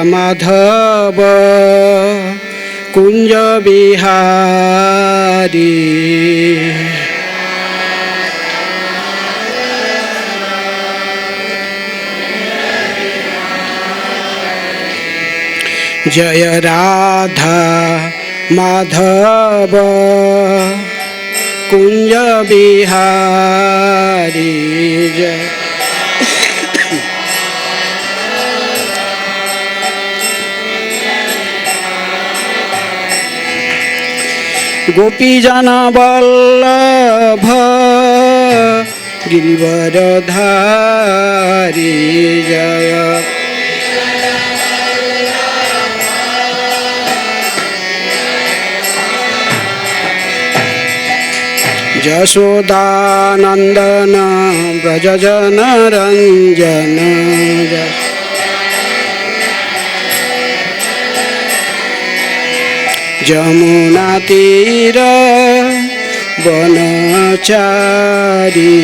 माधव कुंज बिहारी। जय राधा माधव कुंज बिहारी। जय गोपी जन वल्लभ गिरिवरधारी। जय यशोदानंदन व्रज जन रंजन। जमुना तीर वनचारी।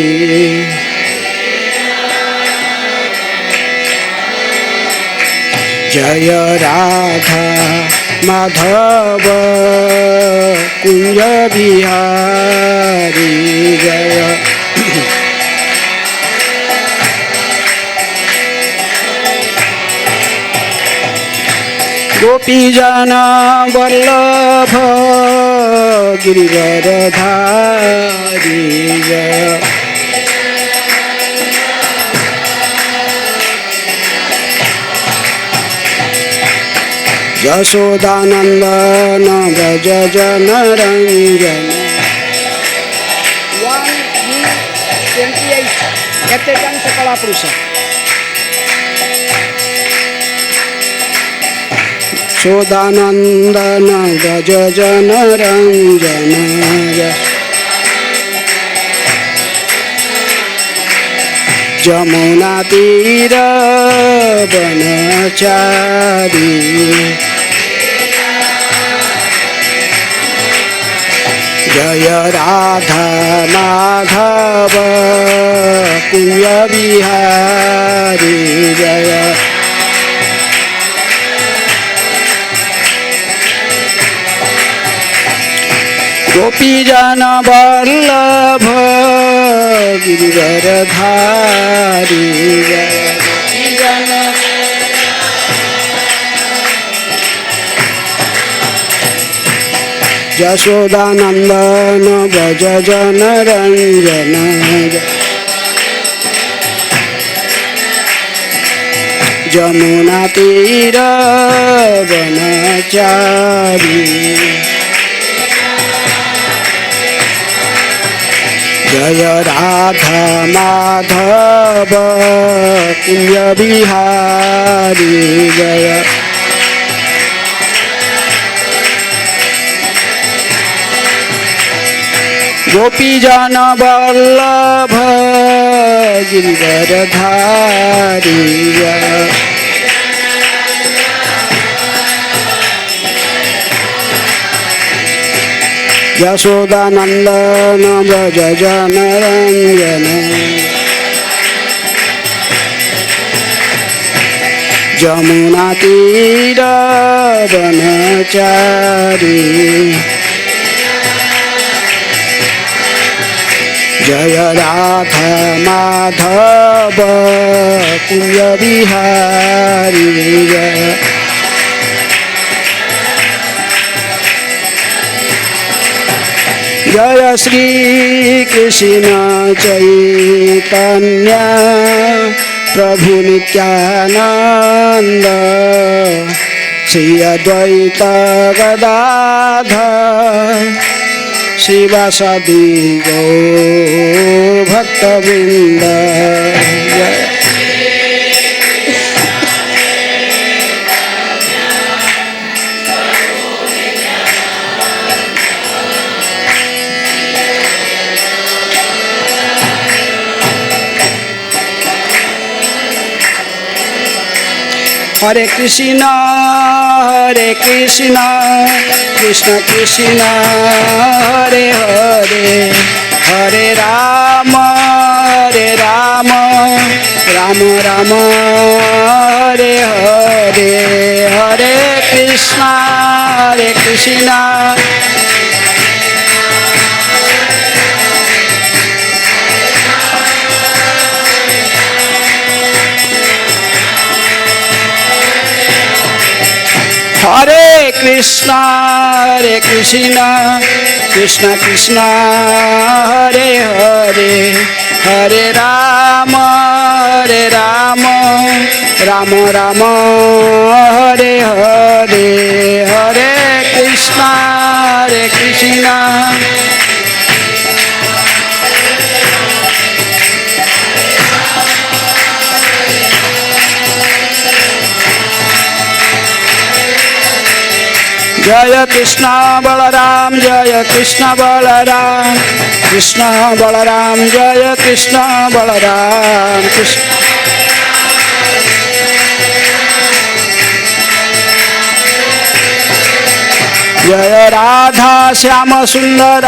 जय राधा माधव कुंज बिहारी। जय गोपी जन वल्लभ गिरिवरधारी। जय यशोदानंदन व्रज जन रंजन। 1:28 एतेकांश कला पुरुष। यशोदानंदन व्रज जन रंजन। जमुना तीर वनचारी। जय राधा माधव कुंज बिहारी। जय गोपी जन वल्लभ गिरिवरधारी। जय यशोदानंदन व्रज जन रंजन। जमुना तीर वनचारी। जय राधा माधव कुंज बिहारी। जय गोपी जन वल्लभ गिरिवरधारी। यशोदानंदन व्रज जन रंजन। जमुना तीर वनचारी। जय राधा माधव कुंज बिहारी। जय जय श्री कृष्ण चैतन्य प्रभु नित्यानंद श्री अद्वैत गदाधर शिवासादि गौर भक्तवृंद। हरे कृष्ण कृष्ण कृष्ण हरे हरे हरे राम राम राम हरे हरे हरे कृष्णा हरे कृष्णा कृष्ण कृष्ण हरे हरे हरे राम राम राम हरे हरे हरे कृष्णा जय कृष्ण बलराम जय कृष्ण बलराम कृष्ण बलराम जय कृष्ण बलराम कृष्ण जय राधा श्याम सुंदर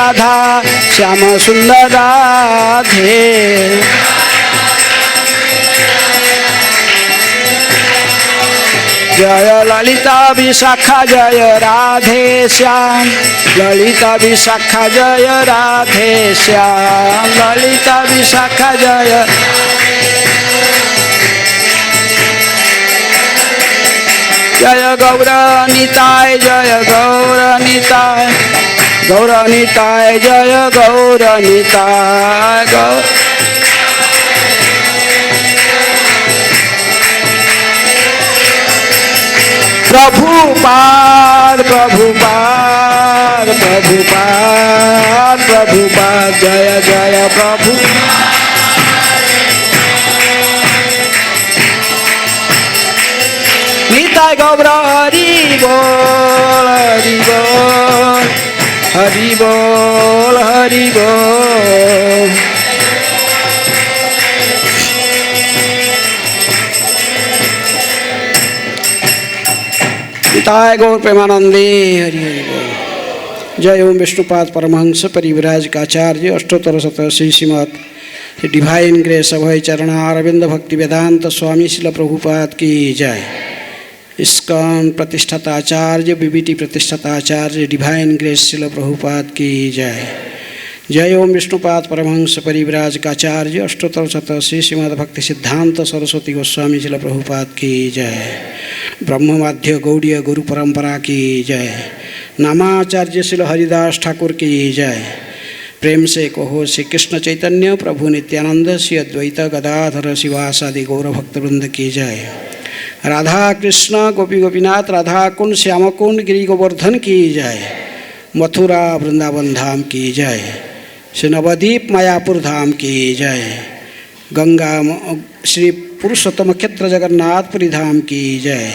राधे जय ललिता विशाखा जय राधे श्याम ललिता विशाखा जय राधे श्याम ललिता विशाखा जय जय गौरनिताय जय गौरनिताय गौरनिताय जय गौरनिताय प्रभुपाद प्रभुपाद प्रभुपाद प्रभुपाद जय जय प्रभु निताय गौर हरि बोल हरि बोल हरि बोल हरि बोल निताय गौर प्रेमानंदे हरि हरि बोल। जय ओम विष्णुपाद परमहंस परिविराज का आचार्य अष्टोत्तर शतश्री श्रीमद डिवाइन ग्रेस अभय चरणा अरविंद भक्ति वेदांत स्वामी शिल प्रभुपाद की जय। इस्कॉन प्रतिष्ठाता आचार्य बीबीटी प्रतिष्ठाता आचार्य डिवाइन ग्रेस शिल प्रभुपाद की जय। जय ओम विष्णुपाद परमहंस परिविराज का आचार्य अष्टोत्तर शतश्री श्रीमद भक्ति सिद्धांत सरस्वती गोस्वामी शिल प्रभुपाद की जय। ब्रह्मवाद्य गौड़ीय गुरु परंपरा की जय। नामाचार्य शिल हरिदास ठाकुर की जय। प्रेम से कहो श्री कृष्ण चैतन्य प्रभु नित्यानंद श्री अद्वैत गदाधर शिवासादि गौर भक्तवृंद की जय। राधा कृष्ण गोपी गोपीनाथ राधा कुंड श्याम कुंड गिरि गोवर्धन की जय। मथुरा वृंदावन धाम की जय। श्री नवद्वीप मायापुर धाम की जय। गंगा श्री पुरुषोत्तम क्षेत्र जगन्नाथपुरी धाम की जय।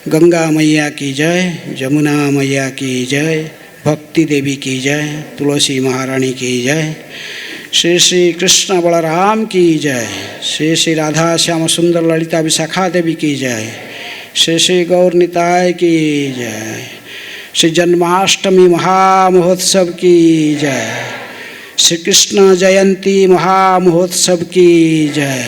गंगा मैया की जय। जमुना मैया की जय। भक्ति देवी की जय। तुलसी महारानी की जय। श्री श्री कृष्ण बलराम की जय। श्री श्री राधा श्याम सुंदर ललिता विशाखा देवी की जय। श्री श्री गौर निताय की जय। श्री जन्माष्टमी महामहोत्सव की जय। श्री कृष्ण जयंती महामहोत्सव की जय।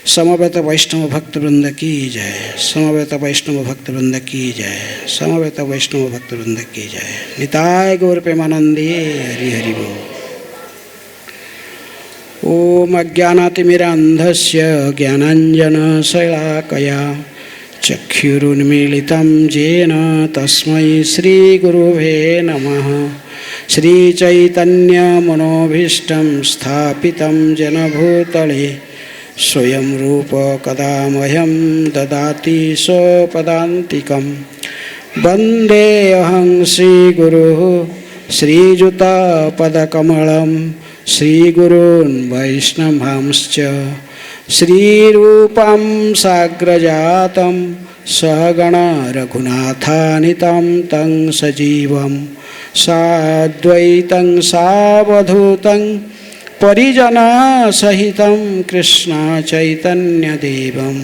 समवेत वैष्णव भक्तवृंद की जय। समवेत वैष्णव भक्तवृंद की जय। समवेत वैष्णव भक्तवृंद की जय। निताय गौर प्रेमानंदे हरि हरि बोल। ओम अज्ञानातिमिरान्धस्य ज्ञानाञ्जनशलाकया चक्षुरुन्मीलितं येन तस्मै श्रीगुरुवे नमः। श्रीचैतन्यमनोभीष्टं स्थापितं जनभूतले स्वयं रूप कदा मह्यं ददाति स्वपदान्तिकं। वन्देऽहं श्रीगुरुः श्रीयुतपदकमलं श्रीगुरून् वैष्णवांश्च श्रीरूपं साग्रजातं सहगण रघुनाथानितं तं सजीवं साद्वैतं सावधूतं परिजनसहितं कृष्ण चैतन्यदेवं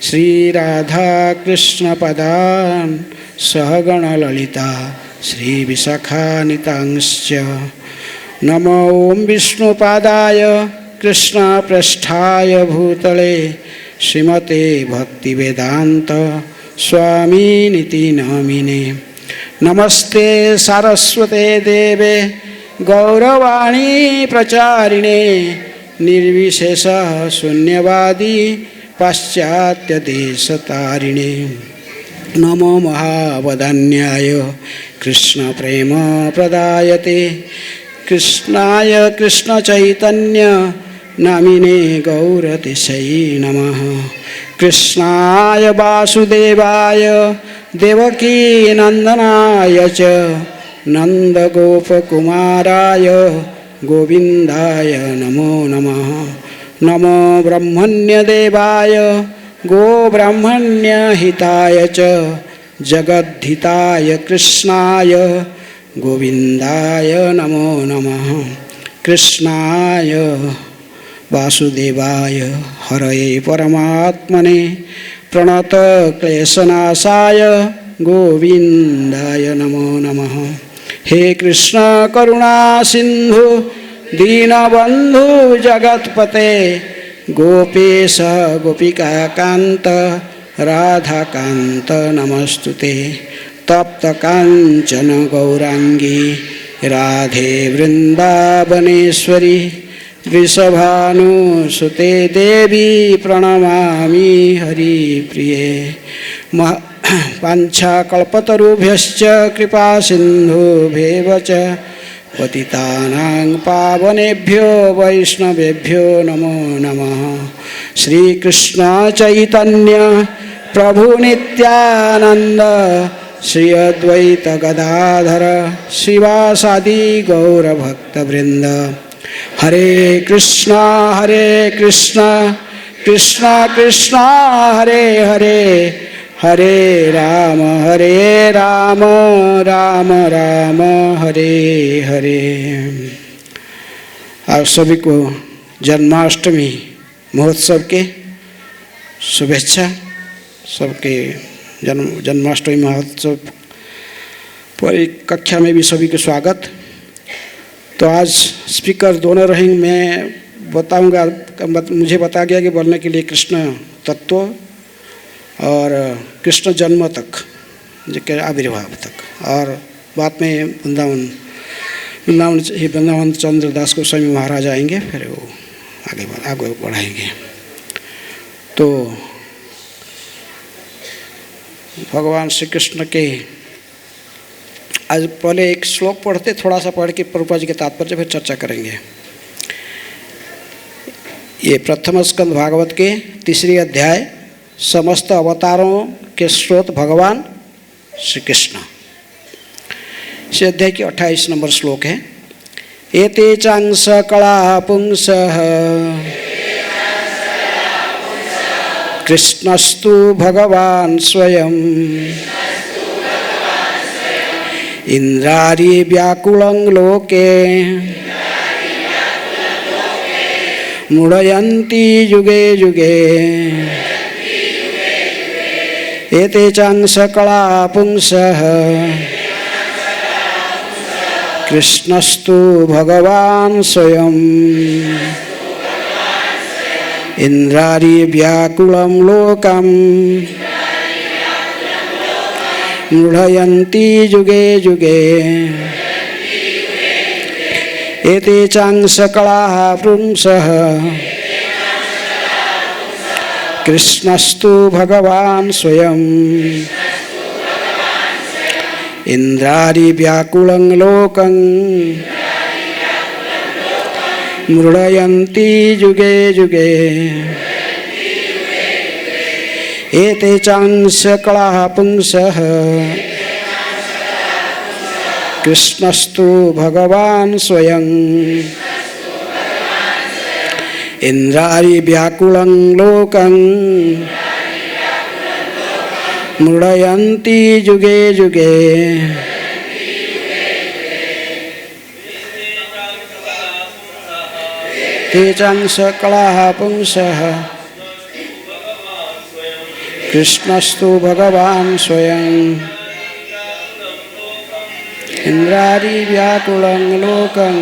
श्रीराधाकृष्णपदान् सहगण ललिता श्रीविशाखानितांश्च। नमो ओं विष्णुपादाय कृष्ण पृष्ठाय भूतले श्रीमते भक्तिवेदांत स्वामिनिति नामिने। नमस्ते सारस्वते देवे गौरवाणी प्रचारिणे निर्विशेष शून्यवादी पाश्चात्य देशतारिणे। नमो महावदान्याय कृष्ण प्रेम प्रदायते कृष्णाय कृष्ण चैतन्य नामिने गौरतिशयी नमः। कृष्णाय वासुदेवाय देवकी नंदनाय च नंदगोपकुमाराय गोविंदाय नमो नमः। नमो ब्रह्मण्यदेवाय गोब्राह्मण्यहिताय च जगद्धिताय कृष्णाय गोविंदाय नमो नमः। कृष्णाय वासुदेवाय हरये परमात्मने प्रणतक्लेशनाशाय गोविंदाय नमो नमः। हे कृष्ण करुणा सिंधु दीनबंधु जगत्पते गोपेश गोपिकाकांत राधाकांत नमस्तुते। तप्त कांचन गौरांगी राधे वृंदावनेश्वरी वृषभानुसुते देवी प्रणमामि हरिप्रिये। वाञ्छाकल्पतरुभ्यश्च कृपा सिन्धुभ्येव च पतितानां पावनेभ्यो वैष्णवेभ्यो नमो नमः। श्रीकृष्ण चैतन्य प्रभु नित्यानंद श्री अद्वैत गदाधर श्रीवासादि गौरभक्तवृंद। हरे कृष्णा कृष्णा कृष्णा हरे हरे हरे राम राम राम हरे हरे। आप सभी को जन्माष्टमी महोत्सव के शुभेच्छा। सबके जन्माष्टमी महोत्सव कक्षा में भी सभी को स्वागत। तो आज स्पीकर दोनों रहेंगे। मैं बताऊंगा, मुझे बताया गया कि बोलने के लिए कृष्ण तत्व और कृष्ण जन्म तक के आविर्भाव तक, और बाद में वृंदावन चंद्र दास गोस्वामी महाराज आएंगे, फिर वो आगे बढ़ाएंगे। तो भगवान श्री कृष्ण के आज पहले एक श्लोक पढ़ते, थोड़ा सा पढ़ के प्रभुपाद जी के तात्पर्य फिर चर्चा करेंगे। ये प्रथम स्कंद भागवत के 3 अध्याय, समस्त अवतारों के स्रोत भगवान श्री कृष्ण। इस अध्याय की 28 नंबर श्लोक है। एते चांस कला पुंसः कृष्णस्तु भगवान स्वयं इंद्रारी व्याकुलं लोके मुड़यन्ति युगे युगे। एते चांस कला पुंसः कृष्णस्तु भगवान स्वयं इंद्रारी व्याकुलं लोकं मुड़यन्ति युगे युगे। एते चांस कला पुंसः कृष्णस्तु भगवान स्वयं इंद्रारी व्याकुलं लोकं मुड़यन्ति युगे युगे। एते चांस कला पुंसः कृष्णस्तु भगवान स्वयं इंद्रारी व्याकुलं लोकं मुड़यन्ति युगे युगे। ते चांस कला पुंसः कृष्णस्तु भगवान स्वयं इंद्रारी व्याकुलं लोकं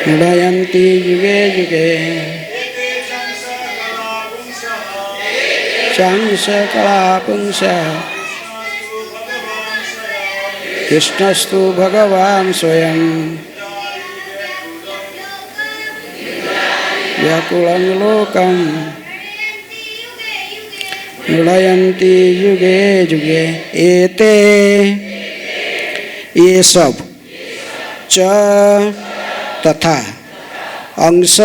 मुडयन्ति युगे युगे चांस कलापुंसः कृष्णस्तु भगवान् स्वयं व्याकुलं लोकं मुडयन्ति युगे युगे। एते ये सब च तथा अंश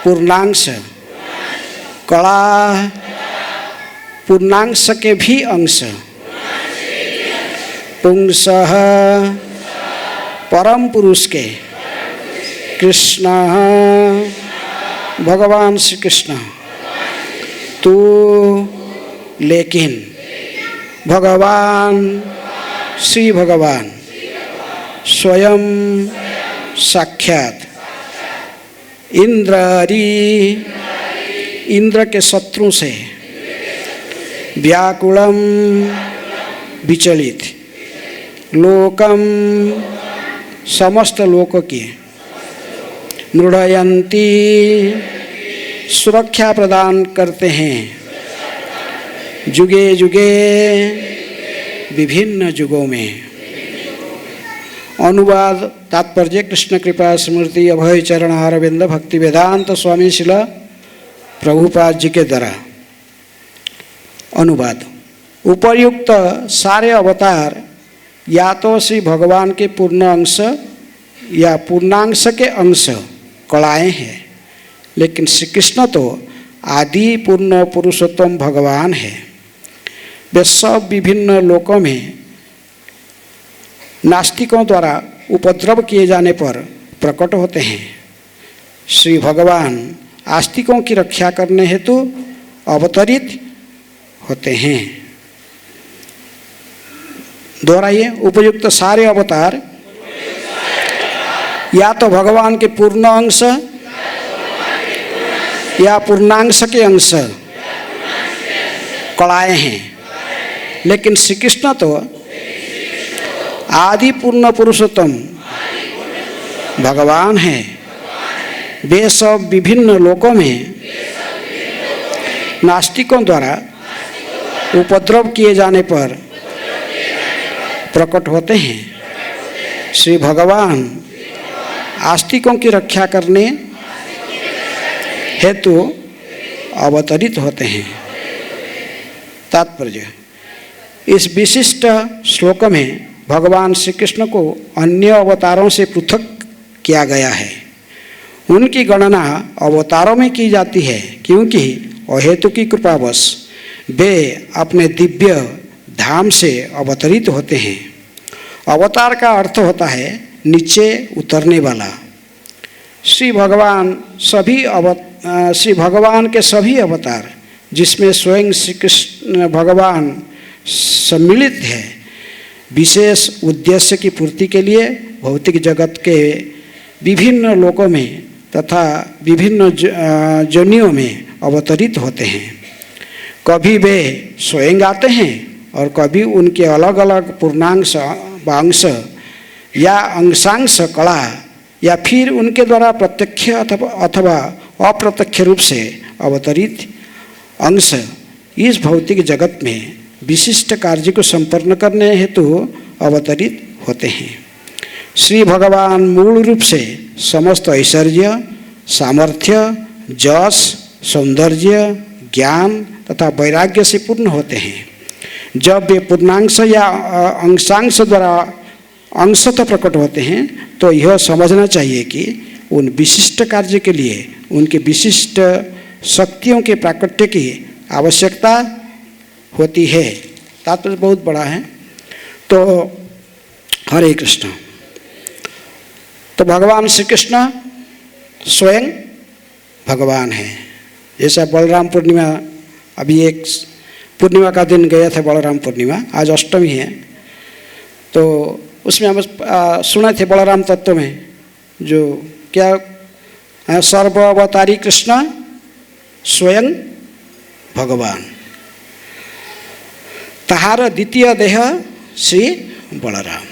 पूर्णांश कला पूर्णांश के भी अंश पुंसः परम पुरुष के कृष्ण भगवान श्री कृष्ण तू लेकिन भगवान श्री भगवान स्वयं साक्षात इंद्रारी इंद्र के शत्रु से व्याकुलम विचलित लोकम समस्त लोक की मृडयन्ति सुरक्षा प्रदान करते हैं जुगे जुगे विभिन्न युगों में। अनुवाद तात्पर्य कृष्ण कृपा स्मृति अभय चरण अरविंद भक्ति वेदांत स्वामी शिला प्रभुपाद जी के द्वारा। अनुवाद उपर्युक्त सारे अवतार या तो श्री भगवान के पूर्ण अंश या पूर्णांश के अंश कलाएँ हैं, लेकिन श्री कृष्ण तो आदि पूर्ण पुरुषोत्तम भगवान है। वे सब विभिन्न लोकों में नास्तिकों द्वारा उपद्रव किए जाने पर प्रकट होते हैं। श्री भगवान आस्तिकों की रक्षा करने हेतु अवतरित होते हैं। दोहराइए, उपयुक्त सारे अवतार या तो भगवान के पूर्ण अंश या पूर्णांश के अंश कलाएँ हैं, लेकिन श्री कृष्ण तो आदि पूर्ण पुरुषोत्तम भगवान है। वे सब विभिन्न लोकों में नास्तिकों द्वारा उपद्रव किए जाने पर प्रकट होते हैं। श्री भगवान आस्तिकों की रक्षा करने हेतु अवतरित होते हैं। तात्पर्य, इस विशिष्ट श्लोक में भगवान श्री कृष्ण को अन्य अवतारों से पृथक किया गया है। उनकी गणना अवतारों में की जाती है क्योंकि अहेतु की कृपावश वे अपने दिव्य धाम से अवतरित होते हैं। अवतार का अर्थ होता है नीचे उतरने वाला। श्री भगवान के सभी अवतार जिसमें स्वयं श्री कृष्ण भगवान सम्मिलित है, विशेष उद्देश्य की पूर्ति के लिए भौतिक जगत के विभिन्न लोकों में तथा विभिन्न जोनियों में अवतरित होते हैं। कभी वे स्वयं आते हैं और कभी उनके अलग अलग पूर्णांश अंश या अंशांश कला या फिर उनके द्वारा प्रत्यक्ष अथवा अप्रत्यक्ष रूप से अवतरित अंश इस भौतिक जगत में विशिष्ट कार्य को संपन्न करने हेतु अवतरित होते हैं। श्री भगवान मूल रूप से समस्त ऐश्वर्य, सामर्थ्य, जस, सौंदर्य, ज्ञान तथा वैराग्य से पूर्ण होते हैं। जब वे पूर्णांश या अंशांश द्वारा अंशतः प्रकट होते हैं तो यह समझना चाहिए कि उन विशिष्ट कार्य के लिए उनके विशिष्ट शक्तियों के प्राकट्य की आवश्यकता होती है। तात्पर्य बहुत बड़ा है। तो हरे कृष्ण, तो भगवान श्री कृष्ण स्वयं भगवान है। जैसा बलराम पूर्णिमा, अभी एक पूर्णिमा का दिन गया था बलराम पूर्णिमा, आज अष्टमी है, तो उसमें हम सुने थे बलराम तत्व में जो क्या है, सर्व अवतारी कृष्ण स्वयं भगवान, तहार द्वितीय देह श्री बलराम।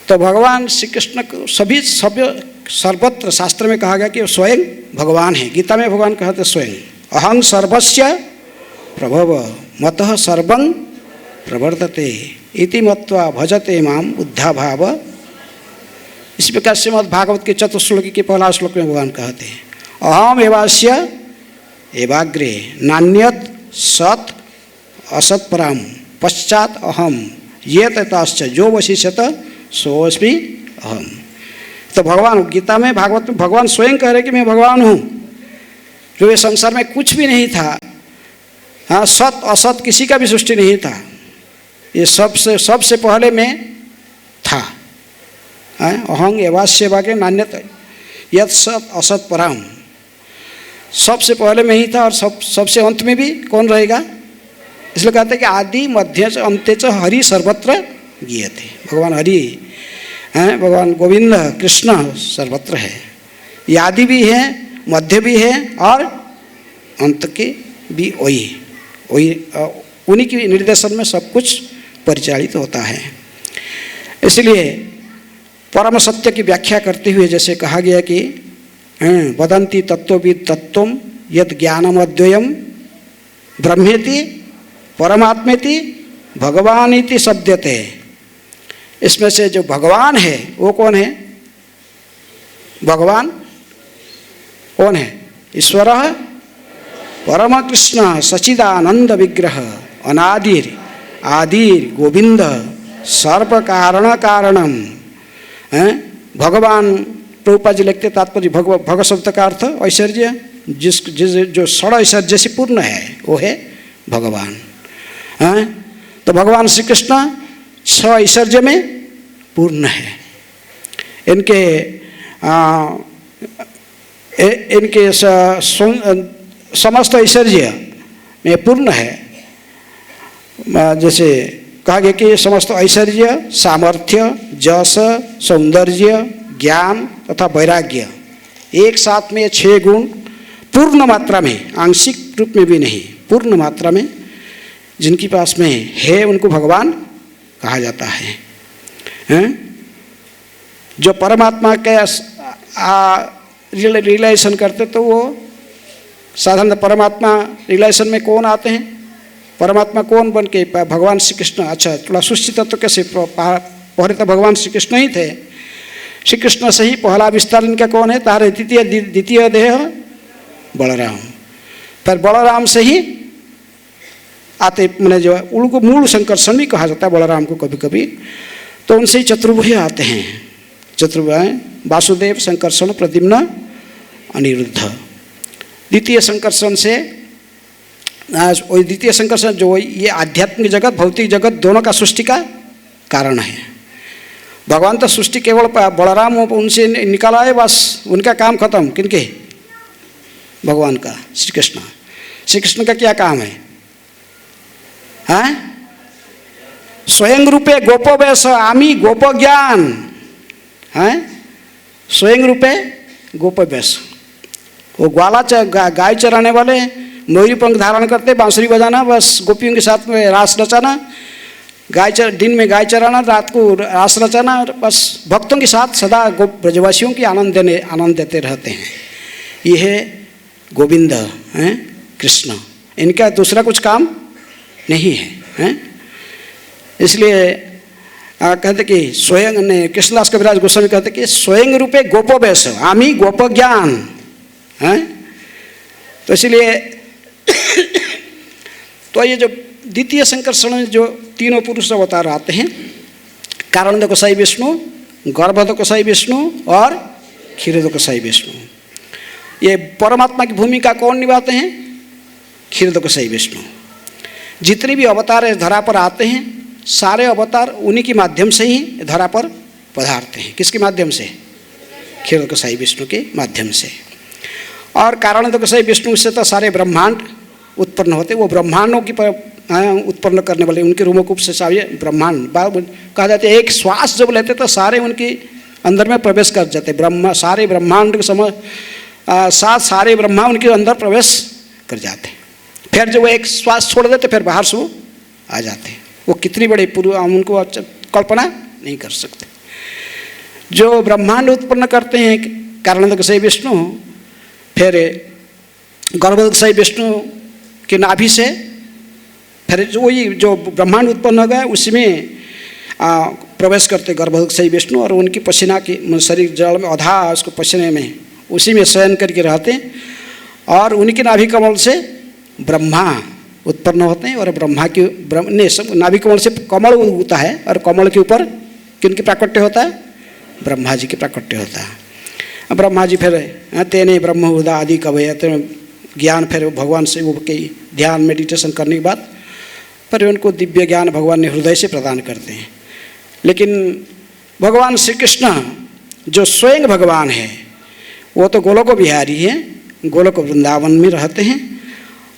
तो भगवान श्री कृष्ण को सभी सर्वत्र शास्त्र में कहा गया कि स्वयं भगवान है। गीता में भगवान कहते स्वयं अहं सर्वस्य प्रभव मतः सर्वं प्रवर्तते इति मत्वा भजते माम बुद्धा भाव। इस प्रकार श्रीमद् भागवत के चतुश्लोकी के पहला श्लोक में भगवान कहते हैं अहम एवास्य एवाग्रे नान्यत सत असत पराम पश्चात अहम ये तताश्च जो वशिष्यत सोऽस्मि अहम। तो भगवान गीता में भागवत में भगवान स्वयं कह रहे कि मैं भगवान हूँ। जो ये संसार में कुछ भी नहीं था, हाँ, सत असत किसी का भी सृष्टि नहीं था, ये सबसे पहले मैं था। अहं एवास्य एवाग्रे नान्यत यत् सत असत पराम, सबसे पहले में ही था और सबसे अंत में भी कौन रहेगा। इसलिए कहते हैं कि आदि मध्य च अंत्य च हरि सर्वत्र गीयते। भगवान हरि हैं, भगवान गोविंद कृष्ण सर्वत्र है। ये आदि भी है, मध्य भी है और अंत के भी वही उन्हीं के निर्देशन में सब कुछ परिचालित होता है। इसलिए परम सत्य की व्याख्या करते हुए जैसे कहा गया कि वदन्ति तत्त्वविद तत्त्वं यद ज्ञानम अद्वयम ब्रह्मेति परमात्मेति भगवानीति शब्दते। इसमें से जो भगवान है वो कौन है? भगवान कौन है? ईश्वर परम कृष्ण सचिदानंद विग्रह अनादिर आदिर गोविंद सर्व कारण कारणम। भगवान प्रभुपाद जी लिखते तात्पर्य भग शब्द का अर्थ ऐश्वर्य, जिस जो षड ऐश्वर्य से पूर्ण है वो है भगवान। तो भगवान श्री कृष्ण 6 ऐश्वर्य में पूर्ण है। इनके समस्त ऐश्वर्य में पूर्ण है। जैसे कहा गया कि समस्त ऐश्वर्य सामर्थ्य जस सौंदर्य ज्ञान तथा वैराग्य एक साथ में 6 गुण पूर्ण मात्रा में, आंशिक रूप में भी नहीं, पूर्ण मात्रा में जिनके पास में है उनको भगवान कहा जाता है। जो परमात्मा के रियलाइजेशन करते तो वो साधारण परमात्मा रियलाइजेशन में कौन आते हैं? परमात्मा कौन बन के? भगवान श्री कृष्ण। अच्छा, थोड़ा सुष्टि तत्व कैसे? पहले तो भगवान श्री कृष्ण ही थे। श्री कृष्ण से ही पहला विस्तार इनका कौन है? तारे द्वितीय देह बलराम। पर बलराम से ही आते, मैंने जो उनको मूल संकर्षण भी कहा जाता है बलराम को कभी कभी, तो उनसे ही चतुर्भुज आते हैं। चतुर्भुज वासुदेव संकर्षण प्रद्युम्न अनिरुद्ध। द्वितीय संकर्षण से द्वितीय संकर्षण जो ये आध्यात्मिक जगत भौतिक जगत दोनों का सृष्टि का कारण है। भगवान तो सृष्टि केवल बलराम उनसे निकाला है, बस उनका काम खत्म। किनके? भगवान का, श्री कृष्ण। श्री कृष्ण का क्या काम है? हाँ, स्वयं रूपे गोपो वेश आमी गोप ज्ञान। हाँ, स्वयं रूपे गोप वेश। वो ग्वाला गाय चराने वाले मयूरी पंख धारण करते, बांसुरी बजाना, बस गोपियों के साथ में रास रचाना, दिन में गाय चराना, रात को रास रचाना, और बस भक्तों के साथ सदा ब्रजवासियों की आनंद देते रहते हैं। ये है गोविंद हैं कृष्ण। इनका दूसरा कुछ काम नहीं है। इसलिए कहते कि स्वयं ने कृष्णदास कविराज गोस्वामी कहते कि स्वयं रूपे गोपो वेश आमी गोप ज्ञान है। तो इसलिए तो ये जो द्वितीय संकर्षण में जो तीनों पुरुष अवतार आते हैं, कारणद गोसाई विष्णु, गर्भद गोसाई विष्णु और क्षीरद गोसाई विष्णु, ये परमात्मा की भूमिका कौन निभाते हैं? क्षीरद गोसाई विष्णु। जितने भी अवतार इस धरा पर आते हैं सारे अवतार उन्हीं के माध्यम से ही धरा पर पधारते हैं। किसके माध्यम से? क्षीरद गोसाई विष्णु के माध्यम से। और कारणद गोसाई विष्णु से तो सारे ब्रह्मांड उत्पन्न होते। वो ब्रह्मांडों की उत्पन्न करने वाले, उनके रूमकूप से सारे ब्रह्मांड कहा जाता है। एक श्वास जब लेते तो सारे उनके अंदर में प्रवेश कर जाते। सारे ब्रह्मांड के साथ सारे ब्रह्मा उनके अंदर प्रवेश कर जाते। फिर जब वो एक श्वास छोड़ देते फिर बाहर से वो आ जाते। वो कितनी बड़ी पूर्व हम उनको कल्पना नहीं कर सकते। जो ब्रह्मांड उत्पन्न करते हैं कारणोदकशयी विष्णु, फिर गर्भोदकशयी विष्णु के नाभि से फिर वही जो ब्रह्मांड उत्पन्न हो गया उसी में प्रवेश करते गर्भोदकशयी विष्णु, और उनकी पसीना की शरीर जल में आधा उसको पसीने में उसी में शयन करके रहते हैं, और उनकी नाभि कमल से ब्रह्मा उत्पन्न होते हैं। और ब्रह्मा की नाभि कमल से कमल उगता है, और कमल के ऊपर किनकी प्राकट्य होता है? ब्रह्मा जी की प्राकट्य होता है। ब्रह्मा जी फिर तेने ब्रह्म उदा आदि कवय, ज्ञान फिर भगवान से वो कई ध्यान मेडिटेशन करने के बाद फिर उनको दिव्य ज्ञान भगवान ने हृदय से प्रदान करते हैं। लेकिन भगवान श्री कृष्ण जो स्वयं भगवान है वो तो गोलोक बिहारी हैं, गोलोक वृंदावन में रहते हैं,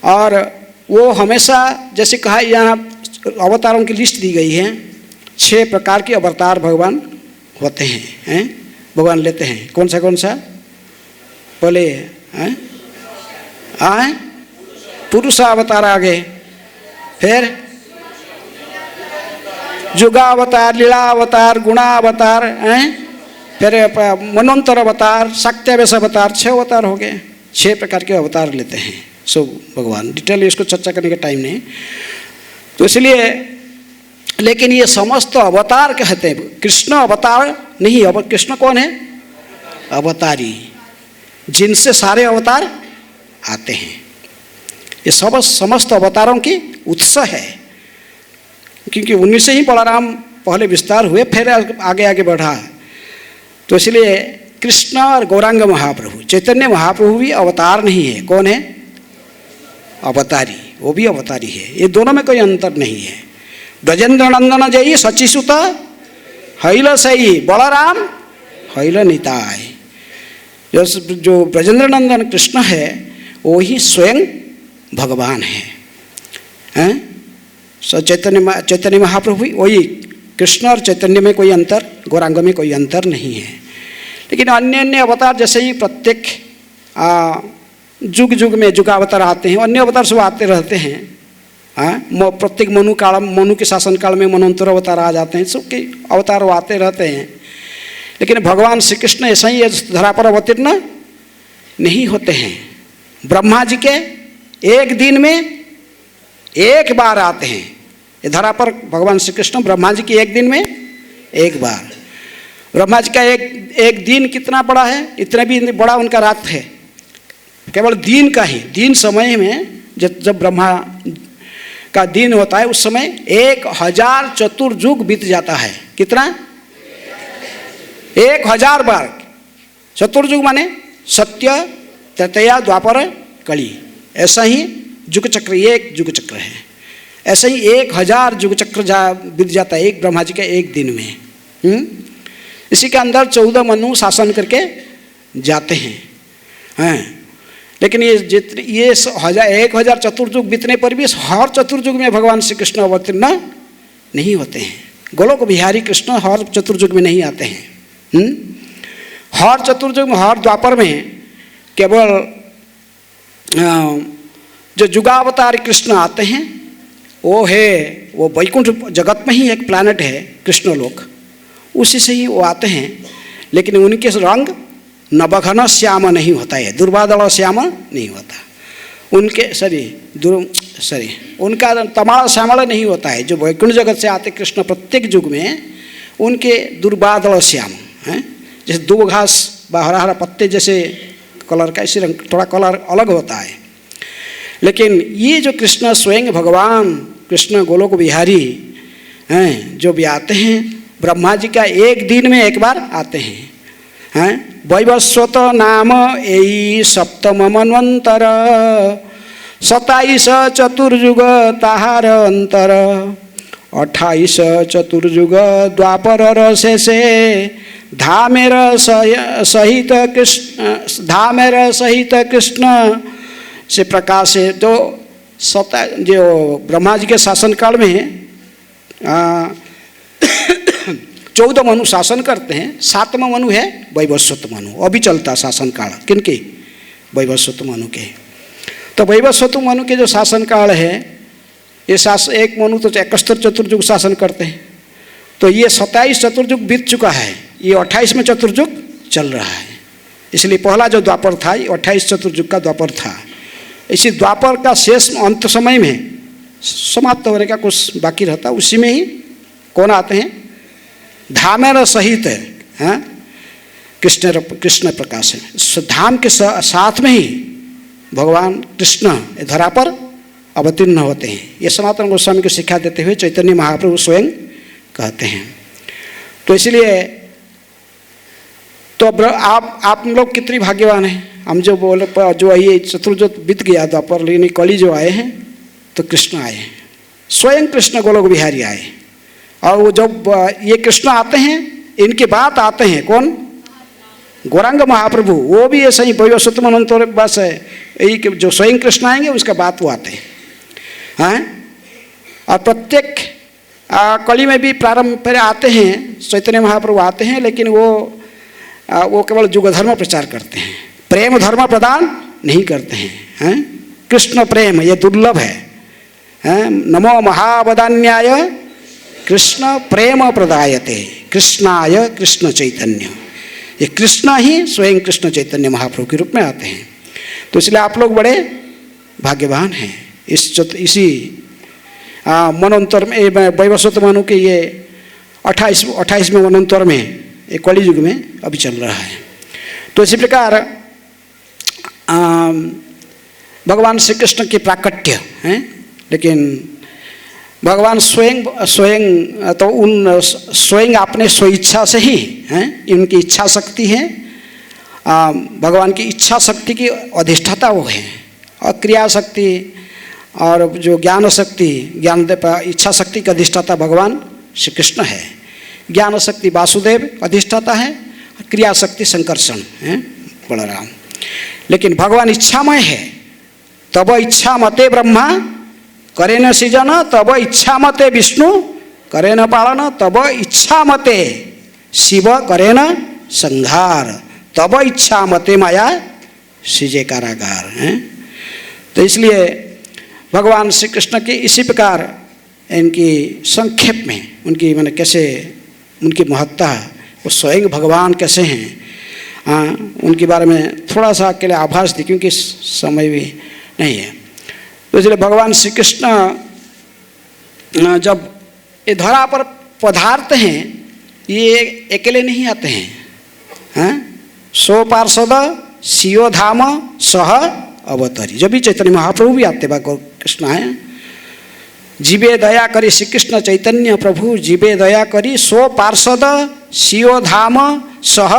और वो हमेशा जैसे कहा यहाँ अवतारों की लिस्ट दी गई है, 6 प्रकार के अवतार भगवान होते हैं, भगवान लेते हैं। कौन सा बोले? पुरुष अवतार आगे, फिर जुगावतार, लीलावतार, गुणावतार, फिर मनोन्तर अवतार, शक्त्यावेश अवतार, 6 अवतार हो गए। 6 प्रकार के अवतार लेते हैं सो भगवान। डिटेल इसको चर्चा करने का टाइम नहीं, तो इसलिए लेकिन ये समस्त अवतार कहते हैं, कृष्ण अवतार नहीं। अब कृष्ण कौन है? अवतारी, जिनसे सारे अवतार आते हैं। ये समस्त अवतारों की उत्स है, क्योंकि उन्हीं से ही बलराम पहले विस्तार हुए, फिर आगे आगे बढ़ा। तो इसलिए कृष्ण और गौरांग महाप्रभु, चैतन्य महाप्रभु भी अवतार नहीं है। कौन है? अवतारी, वो भी अवतारी है। ये दोनों में कोई अंतर नहीं है। ब्रजेंद्र नंदन जयी सचिसुत हैल सही बलराम हैल निताय। जो ब्रजेंद्र नंदन कृष्ण है वो ही स्वयं भगवान है। चैतन्य महाप्रभु वही कृष्ण और चैतन्य में कोई अंतर, गौरांग में कोई अंतर नहीं है। लेकिन अन्य अन्य अवतार जैसे ही प्रत्येक जुग जुग में जुगावतार आते हैं, अन्य अवतार सब आते रहते हैं। प्रत्येक मनु के शासन काल में मनोन्तर अवतार आ जाते हैं, सबके अवतार आते रहते हैं। लेकिन भगवान श्री कृष्ण ऐसा ही धरा पर अवतीर्ण नहीं होते हैं। ब्रह्मा जी के एक दिन में एक बार आते हैं। ये धरा पर भगवान श्री कृष्ण ब्रह्मा जी की एक दिन में एक बार। ब्रह्मा जी का एक दिन कितना बड़ा है? इतना भी बड़ा उनका रात है। केवल दिन का ही, दिन समय में जब ब्रह्मा का दिन होता है उस समय 1000 चतुर्युग बीत जाता है। कितना? 1000 बार। चतुर्युग माने सत्य, त्रेता, द्वापर, कली। ऐसा ही युग चक्र, एक युग चक्र है। ऐसा ही 1000 युग चक्र बीत जाता है एक ब्रह्मा जी के एक दिन में। इसी के अंदर 14 मनु शासन करके जाते हैं। लेकिन ये 1000 चतुर्युग बीतने पर भी हर चतुर्युग में भगवान श्री कृष्ण अवतीर्ण नहीं होते हैं। गोलोक बिहारी कृष्ण हर चतुर्युग में नहीं आते हैं। हर चतुर्युग में, हर द्वापर में केवल जो जुगावतार कृष्ण आते हैं वो वैकुंठ जगत में ही एक प्लैनेट है कृष्णलोक, उसी से ही वो आते हैं। लेकिन उनके रंग नवघन श्याम नहीं होता है, दुर्वादल श्याम नहीं होता। उनका तमाल श्यामल नहीं होता है। जो वैकुंठ जगत से आते कृष्ण प्रत्येक युग में उनके दुर्वादल श्याम हैं, जैसे दो घास हरा हरा पत्ते जैसे कलर का, इसी रंग थोड़ा कलर अलग होता है। लेकिन ये जो कृष्ण स्वयं भगवान कृष्ण गोलोक बिहारी हैं, जो भी आते हैं ब्रह्मा जी का एक दिन में एक बार आते हैं। वैवस्वत नाम यही सप्तम मनवंतर, 27 चतुर्युग ताहार अंतर, 28 चतुर्युग द्वापर शेषे, धामेर सहित कृष्ण से प्रकाश है। तो जो ब्रह्मा जी के शासन काल में 14 मनु शासन करते हैं। 7वां मनु है वैवस्वत मनु, अभी चलता शासन काल। किनके? वैवस्वत मनु के। तो वैवस्वत मनु के जो शासन काल है, ये एक मनु तो 71 चतुर्युग शासन करते हैं। तो ये 27 चतुर्युग बीत चुका है, ये 28वें चतुर्युग चल रहा है। इसलिए पहला जो द्वापर था ये 28 चतुर्युग का द्वापर था। इसी द्वापर का शेष अंत समय में समाप्त होने का कुछ बाकी रहता, उसी में ही कौन आते हैं, धामेर सहित, हैं, कृष्ण प्रकाश है। इस धाम के साथ में ही भगवान कृष्ण धरा पर अवतीर्ण होते हैं। ये सनातन गोस्वामी को शिक्षा देते हुए चैतन्य महाप्रभु स्वयं कहते हैं। तो इसलिए तो आप लोग कितनी भाग्यवान हैं। हम जो बोले जो ये चतुर्युग बीत गया द्वापर, लेकिन कली जो आए हैं तो कृष्ण आए हैं, स्वयं कृष्ण गोलोक बिहारी आए। और वो जब ये कृष्ण आते हैं, इनके बाद आते हैं कौन, गौरांग महाप्रभु। वो भी ऐसे ही वैवस्वतम अनंतर बस है, यही जो स्वयं कृष्ण आएंगे उसका बाद वो आते हैं। और प्रत्येक कली में भी प्रारंभ पर आते हैं, चैतन्य महाप्रभु आते हैं, लेकिन वो केवल युग धर्म प्रचार करते हैं, प्रेम धर्म प्रदान नहीं करते हैं। कृष्ण प्रेम ये दुर्लभ है। नमो महावदान्याय कृष्ण प्रेम प्रदायते कृष्णाय कृष्ण चैतन्य। ये कृष्ण ही स्वयं कृष्ण चैतन्य महाप्रभु के रूप में आते हैं। तो इसलिए आप लोग बड़े भाग्यवान हैं। इसी मनोन्तर में वैवस्वत मनु के ये 28वें मनोन्तर में एक कली युग में अभी चल रहा है। तो इसी प्रकार भगवान श्री कृष्ण की प्राकट्य हैं, लेकिन भगवान स्वयं तो उन स्वयं अपने स्वेच्छा से ही हैं, इनकी इच्छा शक्ति है। भगवान की इच्छा शक्ति की अधिष्ठाता वो है, और क्रिया शक्ति और जो ज्ञान शक्ति, इच्छा शक्ति का अधिष्ठाता भगवान श्री कृष्ण है। ज्ञान शक्ति वासुदेव अधिष्ठाता है, क्रिया शक्ति संकर्षण है बलराम। लेकिन भगवान इच्छामय है। तब इच्छा मते ब्रह्मा करे न सृजन, तब इच्छा मते विष्णु करे न पालन, तब इच्छा मते शिव करे न संहार, तब इच्छा मते माया सृजे कारागार है। तो इसलिए भगवान श्री कृष्ण की इसी प्रकार इनकी संक्षेप में उनकी मैंने कैसे उनकी महत्ता, वो स्वयं भगवान कैसे हैं, उनके बारे में थोड़ा सा अकेले आभास दी, क्योंकि समय भी नहीं है। तो इसलिए भगवान श्री कृष्ण जब ये धरा पर पधारते हैं, ये अकेले नहीं आते हैं। सो पार्षद सियो धाम सह अवतरी। जब भी चैतन्य महाप्रभु भी आते भगवान कृष्ण आए, जीवे दया करी श्री कृष्ण चैतन्य प्रभु, जीवे दया करी सो पार्षद सियो धाम सह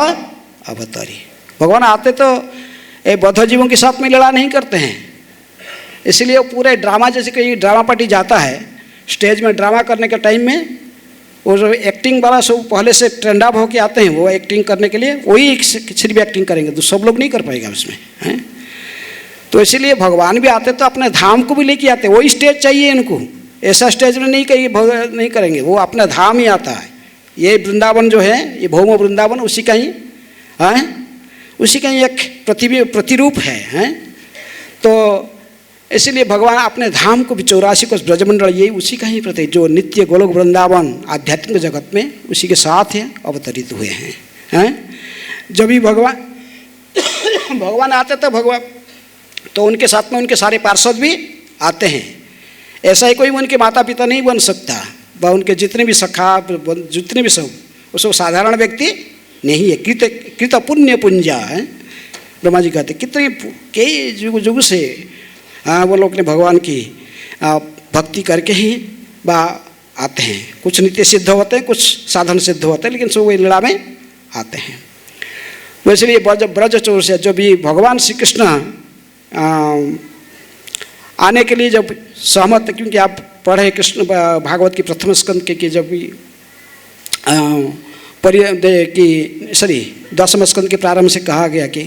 अवतरी। भगवान आते तो ये बद्ध जीवों के साथ में लड़ा नहीं करते हैं। इसलिए वो पूरे ड्रामा, जैसे कहीं ड्रामा पार्टी जाता है, स्टेज में ड्रामा करने के टाइम में वो जो एक्टिंग वाला सब पहले से ट्रेंड अप होके आते हैं, वो एक्टिंग करने के लिए वही सिर्फ एक्टिंग करेंगे, तो सब लोग नहीं कर पाएगा उसमें हैं। तो इसीलिए भगवान भी आते तो अपने धाम को भी लेके आते, वही स्टेज चाहिए इनको। ऐसा स्टेज में नहीं कहीं नहीं करेंगे, वो अपना धाम ही आता है। ये वृंदावन जो है, ये भौम वृंदावन उसी का ही है, उसी का ही एक प्रतिरूप है। तो इसलिए भगवान अपने धाम को भी 84 कोष ब्रजमंडल ये उसी का ही प्रतीक, जो नित्य गोलोक वृंदावन आध्यात्मिक जगत में उसी के साथ हैं अवतरित हुए हैं। जब भी भगवान आते तो उनके साथ में उनके सारे पार्षद भी आते हैं। ऐसा ही कोई उनके माता पिता नहीं बन सकता, वह उनके जितने भी सखा जितने भी सब उसको साधारण व्यक्ति नहीं है। कृत पुण्य पुंजा है, ब्रह्मा जी कहते कितने कई युग से वो लोग ने भगवान की भक्ति करके ही आते हैं। कुछ नित्य सिद्ध होते हैं, कुछ साधन सिद्ध होते हैं, लेकिन सब वही लीला में आते हैं। तो इसलिए ब्रज चोर से जब भी भगवान श्री कृष्ण आने के लिए जब सहमत, क्योंकि आप पढ़े कृष्ण भागवत की प्रथम स्कंद के जब भी दसम स्कंद के प्रारंभ से कहा गया कि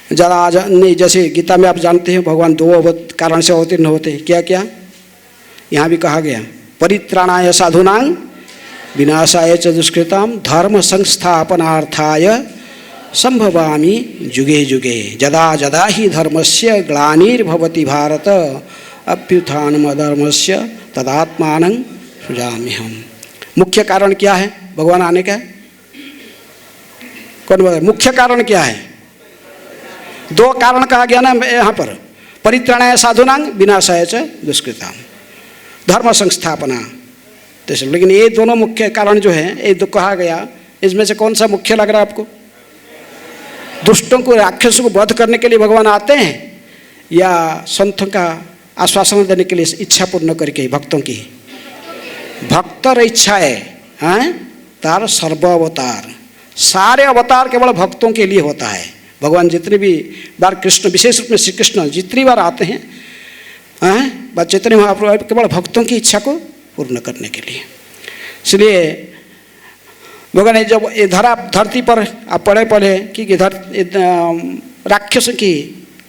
जरा नहीं, जैसे गीता में आप जानते हैं भगवान 2 कारण से अवतीर्ण होते हैं। क्या क्या यहाँ भी कहा गया, परित्राणाय साधूनां विनाशाय च दुष्कृतां धर्म संस्थापनार्थाय संभवामि जुगे जुगे जदा जदा ही धर्मस्य ग्लानिर्भवति भारत अभ्युत्थानमधर्मस्य तदात्मानं सृजाम्यहम्। मुख्य कारण क्या है भगवान आने का? कौन बोला? मुख्य कारण क्या है? दो कारण कहा गया ना यहाँ पर, परित्राणाय साधूनां विनाशाय च दुष्कृताम, धर्म संस्थापना। तो लेकिन ये दोनों मुख्य कारण जो है ये कहा गया, इसमें से कौन सा मुख्य लग रहा है आपको? दुष्टों को, राक्षसों को वध करने के लिए भगवान आते हैं, या संतों का आश्वासन देने के लिए इच्छा पूर्ण करके भक्तों की? भक्तर इच्छाएं हैं तार सर्व अवतार, सारे अवतार केवल भक्तों के लिए होता है। भगवान जितनी भी बार कृष्ण, विशेष रूप में श्री कृष्ण जितनी बार आते हैं बस जितने महाप्रभु केवल भक्तों की इच्छा को पूर्ण करने के लिए। इसलिए भगवान ने जब ये धरती पर आप पढ़े कि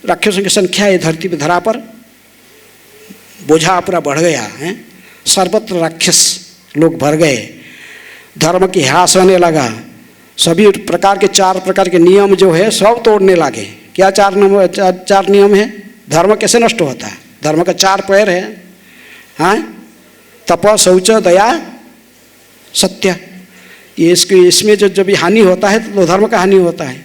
राक्षसों की संख्या ये धरती पर धरा पर बोझा पूरा बढ़ गया है, सर्वत्र राक्षस लोग भर गए, धर्म की ह्रास होने लगा, सभी प्रकार के 4 प्रकार के नियम जो है सब तोड़ने लगे। क्या 4 नियम है? धर्म कैसे नष्ट होता है? धर्म का 4 पैर है, तप, शौच, दया, सत्य। ये इसमें जो भी हानि होता है तो धर्म का हानि होता है।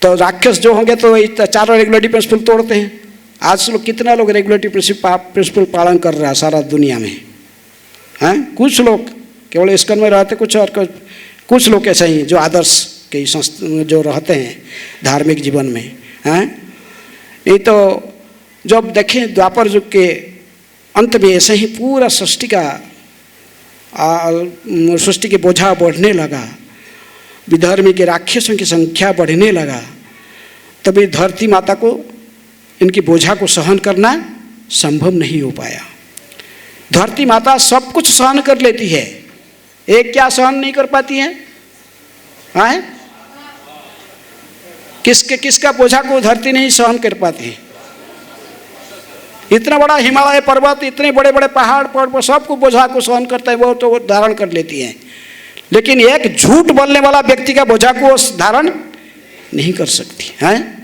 तो राक्षस जो होंगे तो 4 रेगुलेटरी प्रिंसिपल तोड़ते हैं। आज लोग कितना लोग रेगुलेटरी प्रिंसिपल पालन कर रहा है सारा दुनिया में? कुछ लोग केवल इस्कन में रहते, कुछ लोग ऐसे ही जो आदर्श के जो रहते हैं धार्मिक जीवन में। ये तो जब देखें द्वापर युग के अंत में ऐसे ही पूरा सृष्टि के बोझा बढ़ने लगा, विधर्मी के राक्षसों की संख्या बढ़ने लगा, तभी धरती माता को इनकी बोझा को सहन करना संभव नहीं हो पाया। धरती माता सब कुछ सहन कर लेती है, एक क्या सहन नहीं कर पाती है? किसका बोझा को धरती नहीं सहन कर पाती है? इतना बड़ा हिमालय पर्वत, इतने बड़े बड़े पहाड़ पर्वत, सबको बोझा को सहन करता है, वो तो धारण कर लेती है। लेकिन एक झूठ बोलने वाला व्यक्ति का बोझा को धारण नहीं कर सकती है।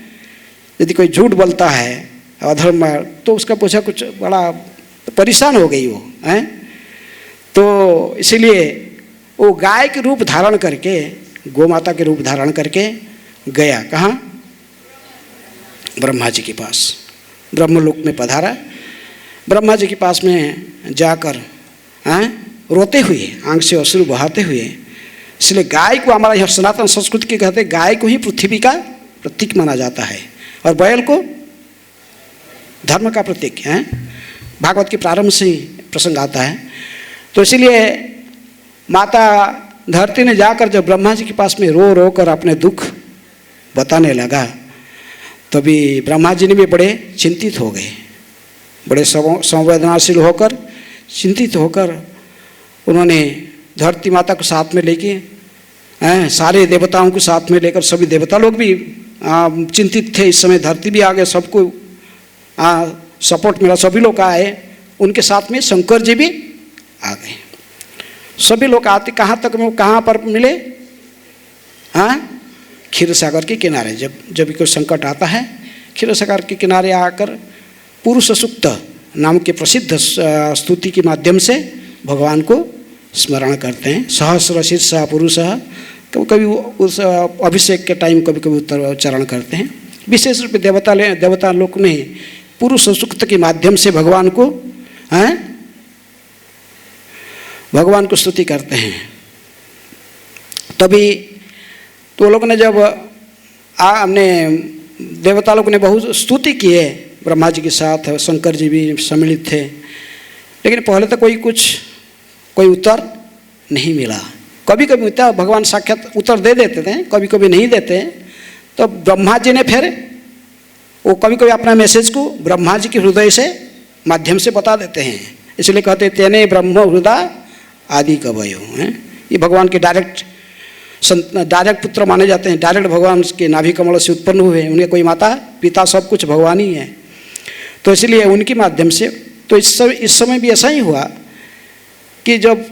यदि कोई झूठ बोलता है अधर्म, तो उसका बोझा कुछ बड़ा परेशान हो गई वो है। तो इसीलिए वो गाय के रूप धारण करके, गौ माता के रूप धारण करके गया कहाँ? ब्रह्मा जी के पास, ब्रह्मलोक में पधारा। ब्रह्मा जी के पास में जाकर रोते हुए, आंख से अश्रु बहाते हुए, इसलिए गाय को हमारा यह सनातन संस्कृति के कहते हैं, गाय को ही पृथ्वी का प्रतीक माना जाता है और बैल को धर्म का प्रतीक है। भागवत के प्रारंभ से ही प्रसंग आता है। तो इसीलिए माता धरती ने जाकर जब ब्रह्मा जी के पास में रो रो कर अपने दुख बताने लगा, तभी ब्रह्मा जी ने भी बड़े चिंतित हो गए, बड़े संवेदनाशील होकर, चिंतित होकर उन्होंने धरती माता को साथ में लेके, सारे देवताओं को साथ में लेकर, सभी देवता लोग भी चिंतित थे। इस समय धरती भी आ गए, सबको सपोर्ट मिला, सभी लोग आए, उनके साथ में शंकर जी भी आ गए। सभी लोग आते कहाँ तक में, कहाँ पर मिले? क्षीर सागर के किनारे। जब कोई संकट आता है, क्षीर सागर के किनारे आकर पुरुष सूक्त नाम के प्रसिद्ध स्तुति के माध्यम से भगवान को स्मरण करते हैं। सहस्र शीर्षा पुरुष, कभी कभी उस अभिषेक के टाइम कभी कभी उच्चारण करते हैं। विशेष रूप से देवता लोक में पुरुष सूक्त के माध्यम से भगवान को स्तुति करते हैं। तभी तो लोग ने जब हमने देवता लोग ने बहुत स्तुति किए ब्रह्मा जी के साथ, शंकर जी भी सम्मिलित थे, लेकिन पहले तो कोई उत्तर नहीं मिला। कभी कभी भगवान साक्षात उत्तर दे देते थे, कभी कभी नहीं देते। तो ब्रह्मा जी ने फिर वो कभी कभी अपना मैसेज को ब्रह्मा जी के हृदय से माध्यम से बता देते हैं। इसलिए कहते हैं तेने ब्रह्म हृदय आदि कवयो हैं। ये भगवान के डायरेक्ट पुत्र माने जाते हैं, डायरेक्ट भगवान के नाभि कमल से उत्पन्न हुए। उनके कोई माता पिता सब कुछ भगवान ही है। तो इसलिए उनके माध्यम से, तो इस समय भी ऐसा ही हुआ कि जब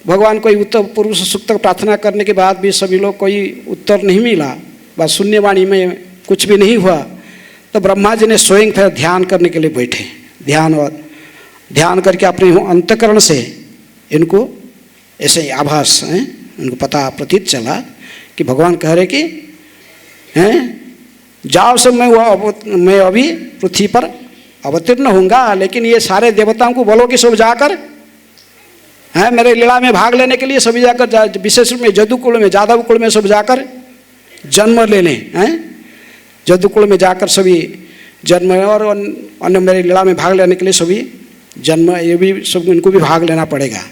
भगवान कोई उत्तर पुरुष सूक्त प्रार्थना करने के बाद भी सभी लोग कोई उत्तर नहीं मिला, बस शून्यवाणी में कुछ भी नहीं हुआ, तो ब्रह्मा जी ने स्वयं फिर ध्यान करने के लिए बैठे। ध्यान करके अपने अंतकरण से इनको ऐसे ही आभास है, उनको पता प्रतीत चला कि भगवान कह रहे कि हैं जाओ सब मैं अभी पृथ्वी पर अवतीर्ण होऊंगा, लेकिन ये सारे देवताओं को बोलो कि सब जाकर हैं मेरे लीला में भाग लेने के लिए सभी जाकर, विशेष रूप में जदुकुल में जादव कुल में सब जाकर जन्म ले लें हैं, जदुकुल में जाकर सभी जन्म और अन्य मेरे लीला में भाग लेने के लिए सभी जन्म, ये भी सब इनको भी भाग लेना पड़ेगा।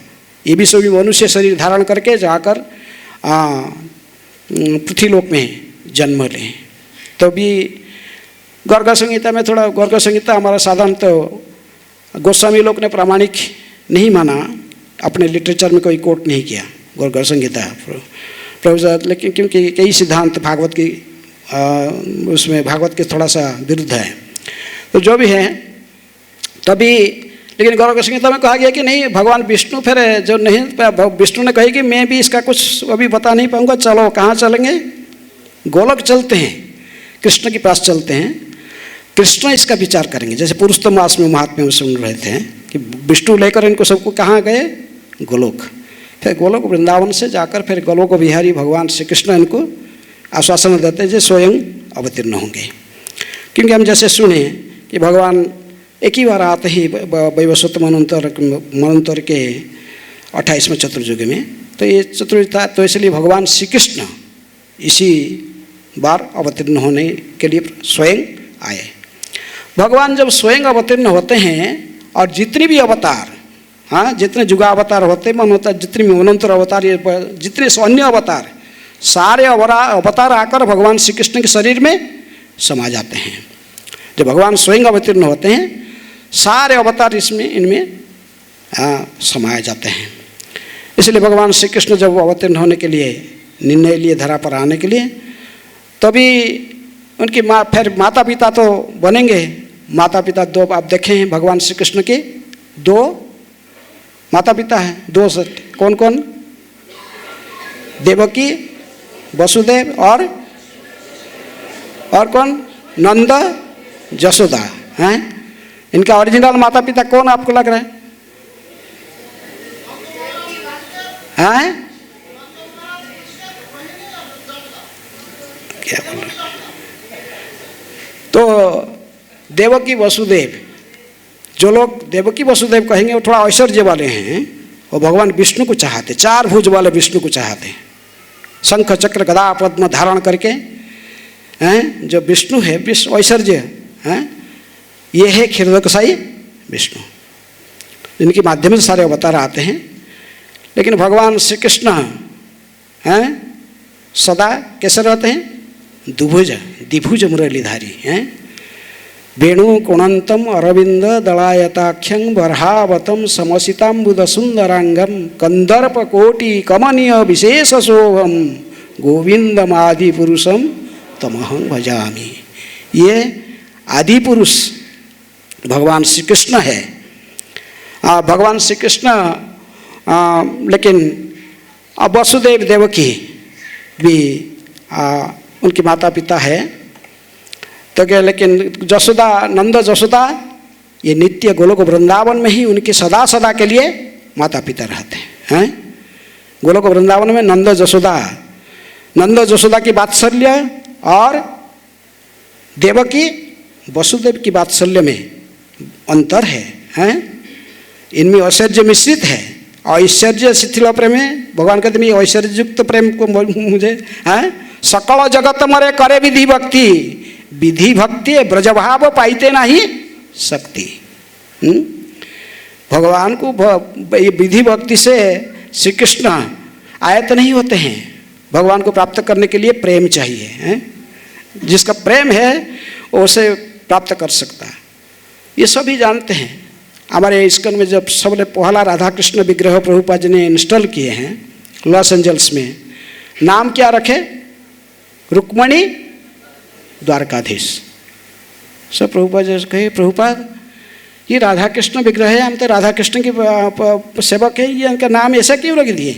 ये भी सभी मनुष्य शरीर धारण करके जाकर पृथ्वीलोक में जन्म लें। तो भी गर्ग संहिता में थोड़ा, गर्ग संहिता हमारा साधारण तो गोस्वामी लोग ने प्रामाणिक नहीं माना, अपने लिटरेचर में कोई कोट नहीं किया गर्ग संहिता प्रभुपाद, लेकिन क्योंकि कई सिद्धांत भागवत की उसमें भागवत के थोड़ा सा विरुद्ध है, तो जो भी है तभी, लेकिन गौरव संहिता में कहा गया कि नहीं भगवान विष्णु फिर जो नहीं, विष्णु ने कही कि मैं भी इसका कुछ अभी बता नहीं पाऊंगा, चलो कहाँ चलेंगे, गोलोक चलते हैं, कृष्ण के पास चलते हैं, कृष्ण इसका विचार करेंगे। जैसे पुरुषोत्तम मास में महात्म्य में सुन रहे थे कि विष्णु लेकर इनको सबको कहाँ गए, गोलोक, फिर गोलोक वृंदावन से जाकर फिर गोलोक बिहारी भगवान श्री कृष्ण इनको आश्वासन देते हैं जो स्वयं अवतीर्ण होंगे। क्योंकि हम जैसे सुने कि भगवान एक ही बार आते ही वैवस्वत मनंतर के 28वें चतुर्युग में, तो ये चतुर्युग था, तो इसलिए भगवान श्री कृष्ण इसी बार अवतीर्ण होने के लिए स्वयं आए। भगवान जब स्वयं अवतीर्ण होते हैं और जितनी भी अवतार, हाँ जितने युगावतार होते मन होता, जितने मनंतर अवतार, जितने अन्य अवतार, सारे अवतार आकर भगवान श्री कृष्ण के शरीर में समा जाते हैं। जब भगवान स्वयं अवतीर्ण होते हैं सारे अवतार इसमें इनमें समाये जाते हैं। इसलिए भगवान श्री कृष्ण जब अवतीर्ण होने के लिए निर्णय लिए धरा पर आने के लिए, तभी उनकी फिर माता पिता तो बनेंगे। माता पिता दो आप देखे हैं भगवान श्री कृष्ण के दो माता पिता हैं, दो कौन कौन, देवकी वसुदेव और कौन, नंद जसोदा हैं। इनका ओरिजिनल माता पिता कौन आपको लग रहा है, हैं? क्या बोल रहे? तो देवकी वसुदेव, जो लोग देवकी वसुदेव कहेंगे वो थोड़ा ऐश्वर्य वाले हैं, वो भगवान विष्णु को चाहते, चार भुज वाले विष्णु को चाहते हैं, शंख चक्र गदा पद्म धारण करके हैं। जो विष्णु है विष्णु ऐश्वर्य हैं, ये है क्षीरोदकशाही विष्णु, जिनके माध्यम से सारे अवतार आते हैं। लेकिन भगवान श्री कृष्ण हैं सदा कैसे रहते हैं, द्विभुज मुरलीधारी हैं। वेणु कुणंतम अरविंद दलायताख्यं बर्हावतम समसितांबुद सुंदरांगम कंदर्प कोटि कमनीय विशेष शोभम गोविंदमादि पुरुषम तमहं भजामि। ये आदि पुरुष भगवान श्री कृष्ण है। भगवान श्री कृष्ण लेकिन वसुदेव देवकी भी उनके माता पिता है। तो क्या, लेकिन जसोदा, नंद जसोदा ये नित्य गोलोक वृंदावन में ही उनके सदा सदा के लिए माता पिता रहते हैं। गोलोक वृंदावन में नंद जसोदा की वात्सल्य और देवकी वसुदेव की वात्सल्य में अंतर है। इनमें ऐश्वर्य मिश्रित है। ऐश्वर्य शिथिल प्रेम है। भगवान कहते हैं ऐश्वर्ययुक्त प्रेम को मुझे सकल जगत मरे करे विधि भक्ति, विधि भक्ति ब्रजभाव पाइते नहीं शक्ति। भगवान को विधि भक्ति से श्री कृष्ण आयत नहीं होते हैं। भगवान को प्राप्त करने के लिए प्रेम चाहिए। जिसका प्रेम है वो उसे प्राप्त कर सकता है। ये सभी जानते हैं। हमारे इस्कॉन में जब सबने पहला राधा कृष्ण विग्रह प्रभुपाद जी ने इंस्टॉल किए हैं लॉस एंजल्स में, नाम क्या रखे, रुक्मणी द्वारकाधीश। सब प्रभुपाद जी कहे प्रभुपाद ये राधा कृष्ण विग्रह है, हम तो राधा कृष्ण की सेवक है, ये इनका नाम ऐसा क्यों रख दिए।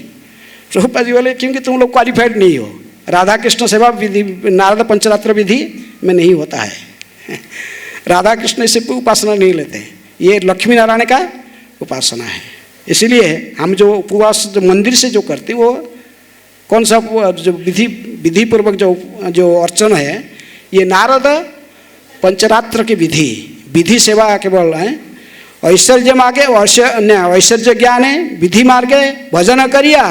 प्रभुपाद जी बोले क्योंकि तुम लोग क्वालिफाइड नहीं हो, राधा कृष्ण सेवा विधि नारद पंचरात्र विधि में नहीं होता है। राधा कृष्ण इसे उपासना नहीं लेते हैं, ये लक्ष्मी नारायण का उपासना है। इसीलिए हम जो उपवास जो मंदिर से जो करते वो कौन सा जो विधि पूर्वक जो अर्चन है, ये नारद पंचरात्र की विधि सेवा केवल है। ऐश्वर्य मार्गे ऐश्वर्य ज्ञाने विधि मार्गे भजन करिया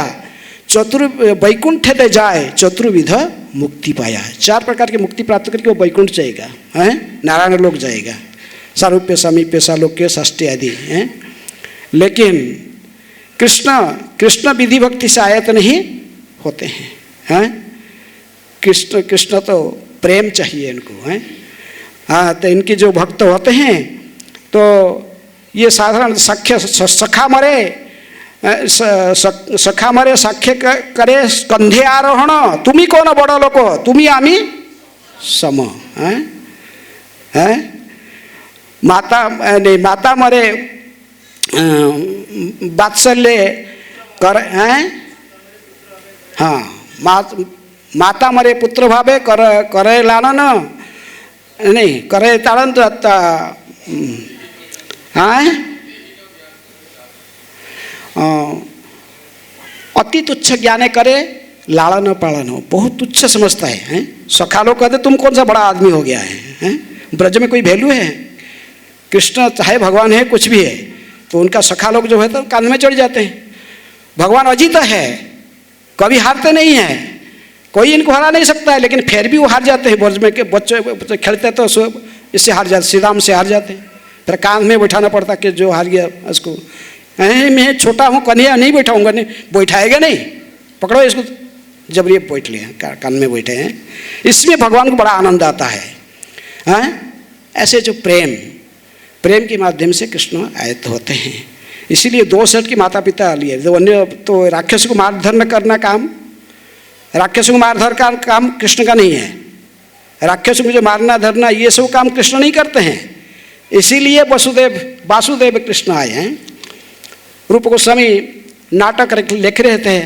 वैकुंठ ते जाए चतुर्विध मुक्ति पाया। 4 प्रकार की मुक्ति प्राप्त करके वो वैकुंठ जाएगा, है नारायण लोक जाएगा, सारूप्य समीप्य सालोक्य षष्ठी आदि हैं। लेकिन कृष्ण विधि भक्ति से आयत नहीं होते हैं। कृष्ण तो प्रेम चाहिए इनको, हैं। हाँ, तो इनके जो भक्त होते हैं तो ये साधारण सखा मरे साख्य करे कंधे आरोहण तुम्ही कोण बड़ लोक तुम्ही आम्ही सम, हैं। माता मरे वात्सल्य कर, हैं। हाँ, माता मरे पुत्र भावे करे लालन नहीं करे ताड़न, हाँ अति तुच्छ ज्ञाने करे लालन पालन हो, बहुत तुच्छ समझता है, हैं? सखा लोग कहते तुम कौन सा बड़ा आदमी हो गया है, हैं? ब्रज में कोई वैल्यू है? कृष्ण चाहे भगवान है कुछ भी है, तो उनका सखा लोग जो है तो कान में चढ़ जाते हैं। भगवान अजीत है, कभी हारते नहीं हैं, कोई इनको हरा नहीं सकता है, लेकिन फिर भी वो हार जाते हैं। ब्रज में के बच्चे खेलते तो इससे हार जाते, श्री राम से हार जाते हैं। फिर कान में बैठाना पड़ता कि जो हार गया उसको, मैं छोटा हूँ कन्हैया नहीं बैठाऊंगा, नहीं बैठाएगा नहीं, पकड़ो इसको, जबरी बैठ लिया कान में बैठे हैं। इसमें भगवान को बड़ा आनंद आता है, हैं? ऐसे जो प्रेम के माध्यम से कृष्ण आयत होते हैं। इसीलिए 2 सेट की माता पिता लिए, जो अन्य तो राक्षस को मारधर करना काम, राक्षसों को मारधर का काम कृष्ण का नहीं है। राक्षसों को जो मारना धरना ये सब काम कृष्ण नहीं करते हैं। इसीलिए वासुदेव कृष्ण आए हैं। रूप गोस्वामी नाटक लिख रहे थे,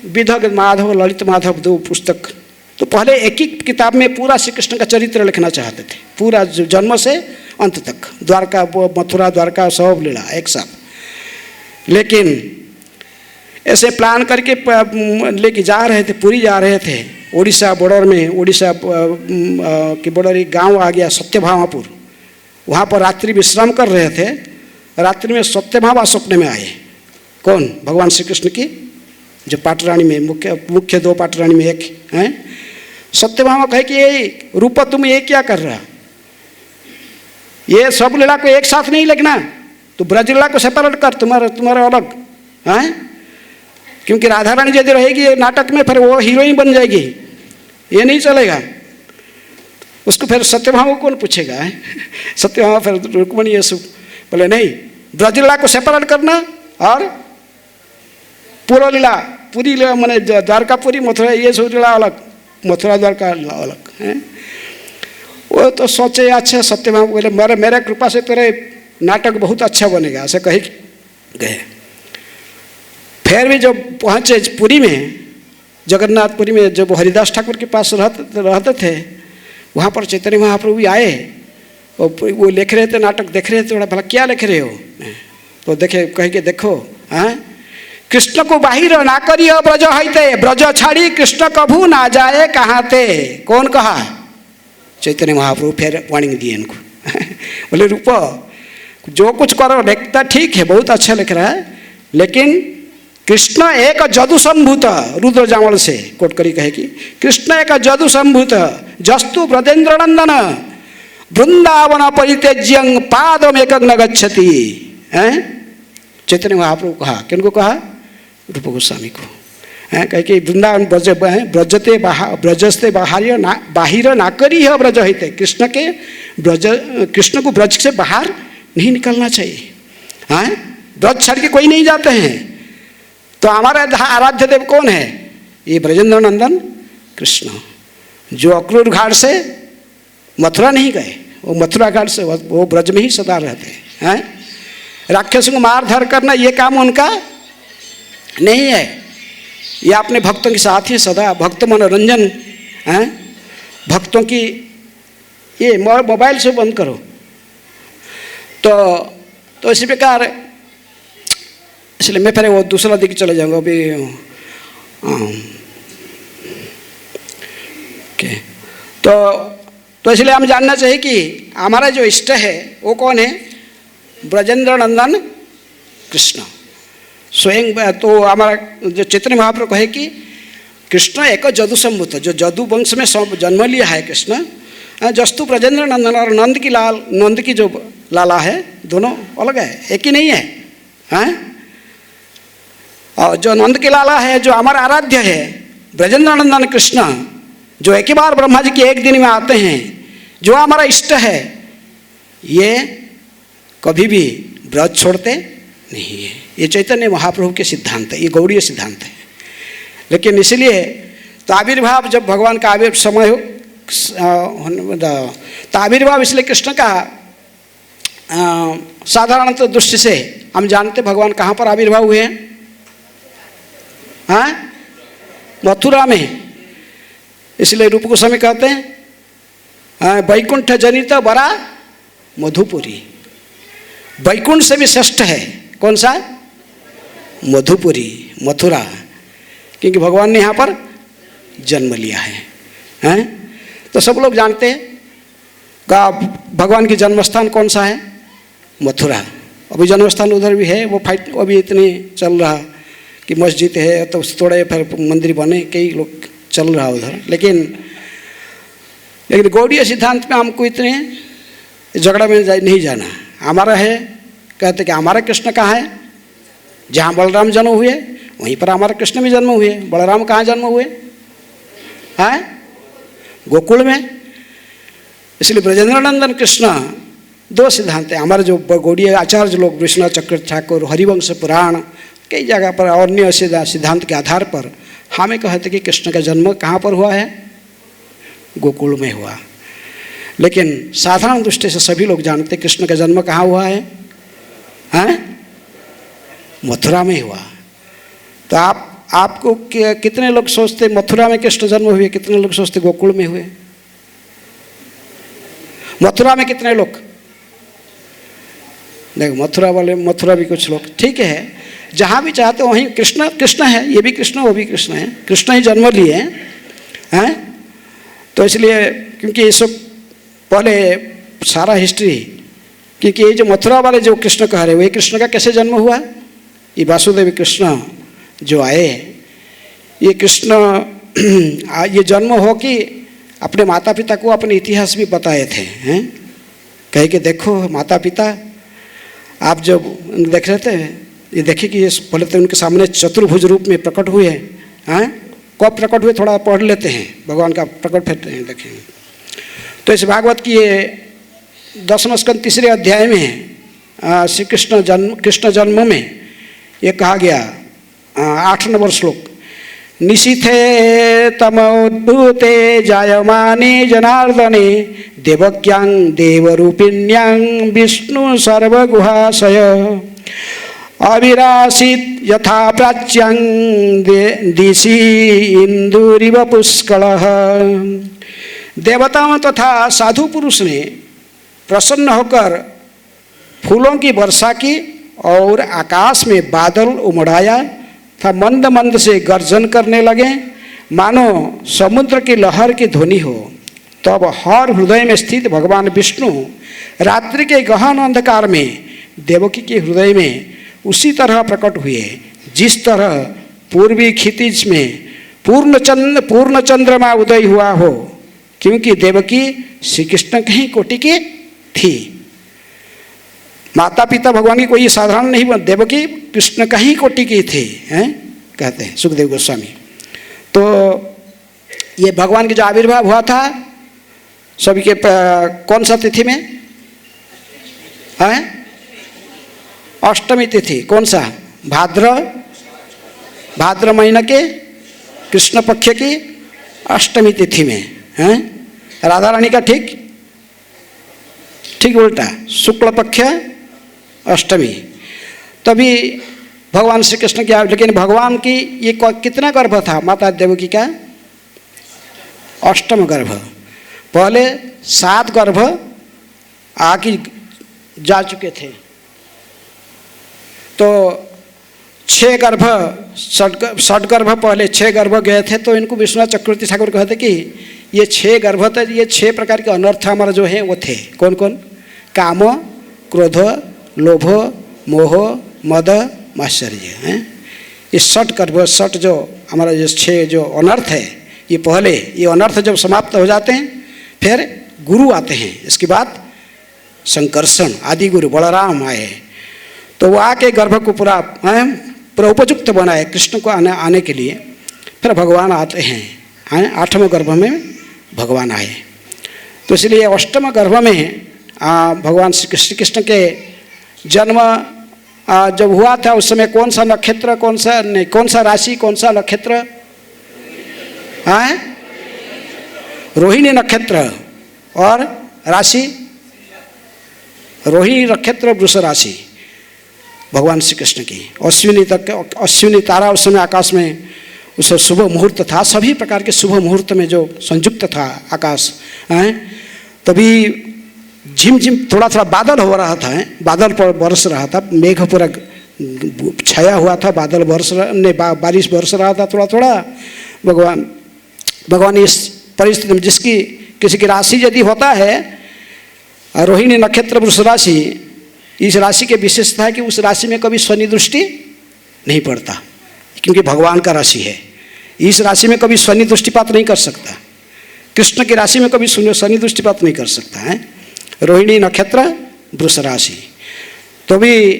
विधग माधव ललित माधव 2 पुस्तक, तो पहले एक ही किताब में पूरा श्री कृष्ण का चरित्र लिखना चाहते थे, पूरा जन्म से अंत तक, द्वारका मथुरा द्वारका सब लीला एक साथ। लेकिन ऐसे प्लान करके लेके जा रहे थे, पुरी जा रहे थे, उड़ीसा बॉर्डर में, उड़ीसा के बॉर्डर एक गांव आ गया सत्यभामापुर, वहाँ पर रात्रि विश्राम कर रहे थे। रात्रि में सत्यभामा सपने में आए। कौन? भगवान श्री कृष्ण की जो पाटरानी में मुख्य 2 पाटरानी में एक हैं। सत्यभामा कहे कि ये रूप तुम ये क्या कर रहा, ये सब लीला को एक साथ नहीं लगना, तो ब्रज लीला को सेपरेट कर, तुम्हारा अलग, हैं? क्योंकि राधा रानी यदि रहेगी नाटक में फिर वो हीरोइन बन जाएगी, ये नहीं चलेगा। उसको फिर सत्यभामा को कौन पूछेगा? सत्यभामा फिर रुक्मणी ये सब बोले नहीं, ब्रज लीला को सेपरेट करना और पूरा लीला, पूरी लीला मैंने द्वारकापुरी मथुरा ये सब लीला अलग, मथुरा द्वारका अलग, हैं। वो तो सोचे अच्छा, सत्यभामा बोले मेरे कृपा से तेरे नाटक बहुत अच्छा बनेगा, ऐसे कही गए। फिर भी जब पहुँचे पुरी में, जगन्नाथपुरी में, जब हरिदास ठाकुर के पास रहते थे, वहाँ पर चैतन्य महाप्रभु भी आए और वो लिख रहे थे, नाटक देख रहे थे। थोड़ा भला क्या लिख रहे हो? तो देखे कह के देखो, हाँ, कृष्ण को बाहिर ना करियो ब्रज हईते, ब्रज छाड़ी कृष्ण कभू ना जाए कहाँ ते। कौन कहा? चैतन्य महाप्रभु। फिर वार्निंग दिए इनको बोले रूप जो कुछ करो लिखता ठीक है, बहुत अच्छा लिख रहा है, लेकिन कृष्ण एक जदु संभूत, रुद्र जामल से कोट करी कहे कि कृष्ण एक जदु संभूत जस्तु ब्रजेंद्र नंदन वृंदावन परित्यज्यं पादम एक न गच्छति। चैतन्य महाप्रभु कहा, किनको कहा? रूप गोस्वामी को। कहे कि वृंदावन ब्रजते ब्रजस्ते बाहिर ना करी है ब्रज हिते, कृष्ण को ब्रज से बाहर नहीं निकलना चाहिए। हाँ, ब्रज छड़ के कोई नहीं जाते हैं। तो हमारा आराध्य देव कौन है? ये ब्रजेंद्र नंदन कृष्ण, जो अक्रूर घाट से मथुरा नहीं गए, वो मथुरा घाट से वो ब्रज में ही सदा रहते हैं। राक्षसों को मार धर करना ये काम उनका नहीं है, ये अपने भक्तों के साथ ही सदा भक्त मनोरंजन हैं। भक्तों की ये मोबाइल से बंद करो। तो इसी प्रकार इसलिए मैं फिर वो दूसरा दिख चले जाऊँगा अभी। ओके, तो इसलिए हम जानना चाहिए कि हमारा जो इष्ट है वो कौन है? ब्रजेंद्र नंदन कृष्ण स्वयं। तो हमारा जो चैतन्य महाप्रभु कहे कि कृष्ण एक जदु संभूत, जो जदु वंश में जन्म लिया है कृष्ण, जस्तु ब्रजेंद्र नंदन, और नंद की जो लाला है दोनों अलग है, एक ही नहीं है, हैं? और जो नंद की लाला है, जो हमारा आराध्य है ब्रजेंद्र नंदन कृष्ण, जो एक ही बार ब्रह्मा जी के एक दिन में आते हैं, जो हमारा इष्ट है, ये कभी भी ब्रज छोड़ते नहीं है। ये चैतन्य महाप्रभु के सिद्धांत है, ये गौड़ीय सिद्धांत है। लेकिन इसलिए तो आविर्भाव, जब भगवान का आविर्भाव समय हो, तो आविर्भाव इसलिए कृष्ण का साधारणतः दृष्टि से हम जानते भगवान कहाँ पर आविर्भाव हुए हैं? हाँ, मथुरा में। इसलिए रूप गोस्वामी कहते हैं वैकुंठ जनित बरा मधुपुरी। वैकुंठ से भी श्रेष्ठ है कौन सा? मधुपुरी, मथुरा, क्योंकि भगवान ने यहाँ पर जन्म लिया है, हैं? तो सब लोग जानते हैं का भगवान की जन्मस्थान कौन सा है? मथुरा। अभी जन्मस्थान उधर भी है, वो फाइट अभी इतने चल रहा कि मस्जिद है तो थोड़े फिर मंदिर बने, कई लोग चल रहा उधर। लेकिन गौड़ीय सिद्धांत में हमको इतने झगड़ा में नहीं जाना। हमारा है, कहते कि हमारा कृष्ण कहाँ है? जहाँ बलराम जन्म हुए वहीं पर हमारा कृष्ण भी जन्म हुए। बलराम कहाँ जन्म हुए? हैं? गोकुल में। इसलिए ब्रजेंद्र नंदन कृष्ण दो सिद्धांत है हमारे। जो गौड़ीय आचार्य लोग, विष्णु चक्र ठाकुर, हरिवंश पुराण, कई जगह पर और अन्य सिद्धांत के आधार पर हमें कहते कि कृष्ण का जन्म कहाँ पर हुआ है? गोकुल में हुआ। लेकिन साधारण दृष्टि से सभी लोग जानते कृष्ण का जन्म कहाँ हुआ है? हैं? मथुरा में हुआ। तो आपको कितने लोग सोचते मथुरा में कृष्ण जन्म हुए, कितने लोग सोचते गोकुल में हुए? मथुरा में कितने लोग? देखो मथुरा वाले, मथुरा भी कुछ लोग, ठीक है, जहाँ भी चाहते वहीं कृष्ण कृष्ण है, ये भी कृष्ण वो भी कृष्ण है, कृष्ण ही जन्म लिए हैं। तो इसलिए क्योंकि ये सब पहले सारा हिस्ट्री, क्योंकि ये जो मथुरा वाले जो कृष्ण कह रहे हैं, वही कृष्ण का कैसे जन्म हुआ? ये वासुदेव कृष्ण जो आए, ये कृष्ण ये जन्म हो कि अपने माता पिता को अपने इतिहास भी बताए थे, हैं? कहे कि देखो माता पिता, आप जब देख रहे थे, ये देखिए कि ये पहले तो उनके सामने चतुर्भुज रूप में प्रकट हुए हैं। कब प्रकट हुए थोड़ा पढ़ लेते हैं, भगवान का प्रकट फेरते हैं, देखेंगे। तो इस भागवत की ये 10वां स्कंद 3 अध्याय में श्री कृष्ण जन्म में ये कहा गया 8 नंबर श्लोक, निशीथे तमोद्भूते जायमाने जनार्दने देवक्यां देवरूपिण्यां विष्णु सर्वगुहाशय अविरासित यथा प्राच्यं दिशि इंदुरिव पुष्कलः। देवताओं तथा साधु पुरुष ने प्रसन्न होकर फूलों की वर्षा की और आकाश में बादल उमड़ाया था, मंद मंद से गर्जन करने लगे मानो समुद्र की लहर की ध्वनि हो। तब हर हृदय में स्थित भगवान विष्णु रात्रि के गहन अंधकार में देवकी के हृदय में उसी तरह प्रकट हुए जिस तरह पूर्वी क्षितिज में पूर्ण चंद्रमा उदय हुआ हो, क्योंकि देवकी श्री कृष्ण की ही कोटि की थी। माता पिता भगवान की कोई साधारण नहीं, देवकी कृष्ण का ही कोटि की थी, हैं? कहते हैं सुखदेव गोस्वामी। तो ये भगवान के जो आविर्भाव हुआ था सभी के कौन सा तिथि में है? अष्टमी तिथि। कौन सा? भाद्र महीना के कृष्ण पक्ष की अष्टमी तिथि में, हैं? राधा रानी का ठीक उल्टा, शुक्ल पक्ष अष्टमी। तभी भगवान श्री कृष्ण की, लेकिन भगवान की ये कितना गर्भ था माता देवकी का? अष्टम गर्भ। पहले 7 गर्भ आके जा चुके थे। तो छह गर्भ षट गर्भ पहले 6 गर्भ गए थे, तो इनको विश्वनाथ चक्रवर्ती ठाकुर कहते कि ये 6 गर्भ थे, ये 6 प्रकार के अनर्थ हमारा जो है वो थे। कौन कौन? काम, क्रोध, लोभ, मोह, मद, मात्सर्य हैं। ये षट गर्भ, षट जो हमारा जो 6 जो अनर्थ है, ये पहले ये अनर्थ जब समाप्त हो जाते हैं फिर गुरु आते हैं। इसके बाद संकर्षण आदि गुरु बलराम आए, तो वो आके गर्भ को पूरा उपयुक्त बनाए कृष्ण को आने के लिए। फिर भगवान आते हैं, 8वें गर्भ में भगवान आए। तो इसलिए 8वें गर्भ में भगवान श्री कृष्ण के जन्म जब हुआ था, उस समय कौन सा नक्षत्र, कौन सा राशि, कौन सा नक्षत्र? रोहिणी नक्षत्र। और राशि रोहिणी नक्षत्र, वृष राशि भगवान श्री कृष्ण की। अश्विनी तारा उस समय आकाश में, उस शुभ मुहूर्त था, सभी प्रकार के शुभ मुहूर्त में जो संयुक्त था आकाश, तभी झिम झिम थोड़ा थोड़ा बादल हो रहा था, बादल पर बरस रहा था, मेघ पूरा छाया हुआ था, बादल बारिश बरस रहा था थोड़ा थोड़ा। भगवान इस परिस्थिति में, जिसकी किसी की राशि यदि होता है रोहिणी नक्षत्र वृष राशि, इस राशि की विशेषता है कि उस राशि में कभी शनि दृष्टि नहीं पड़ता, क्योंकि भगवान का राशि है। इस राशि में कभी शनि दृष्टिपात नहीं कर सकता, कृष्ण की राशि में कभी शनि दृष्टिपात नहीं कर सकता है। रोहिणी नक्षत्र वृष राशि। तो भी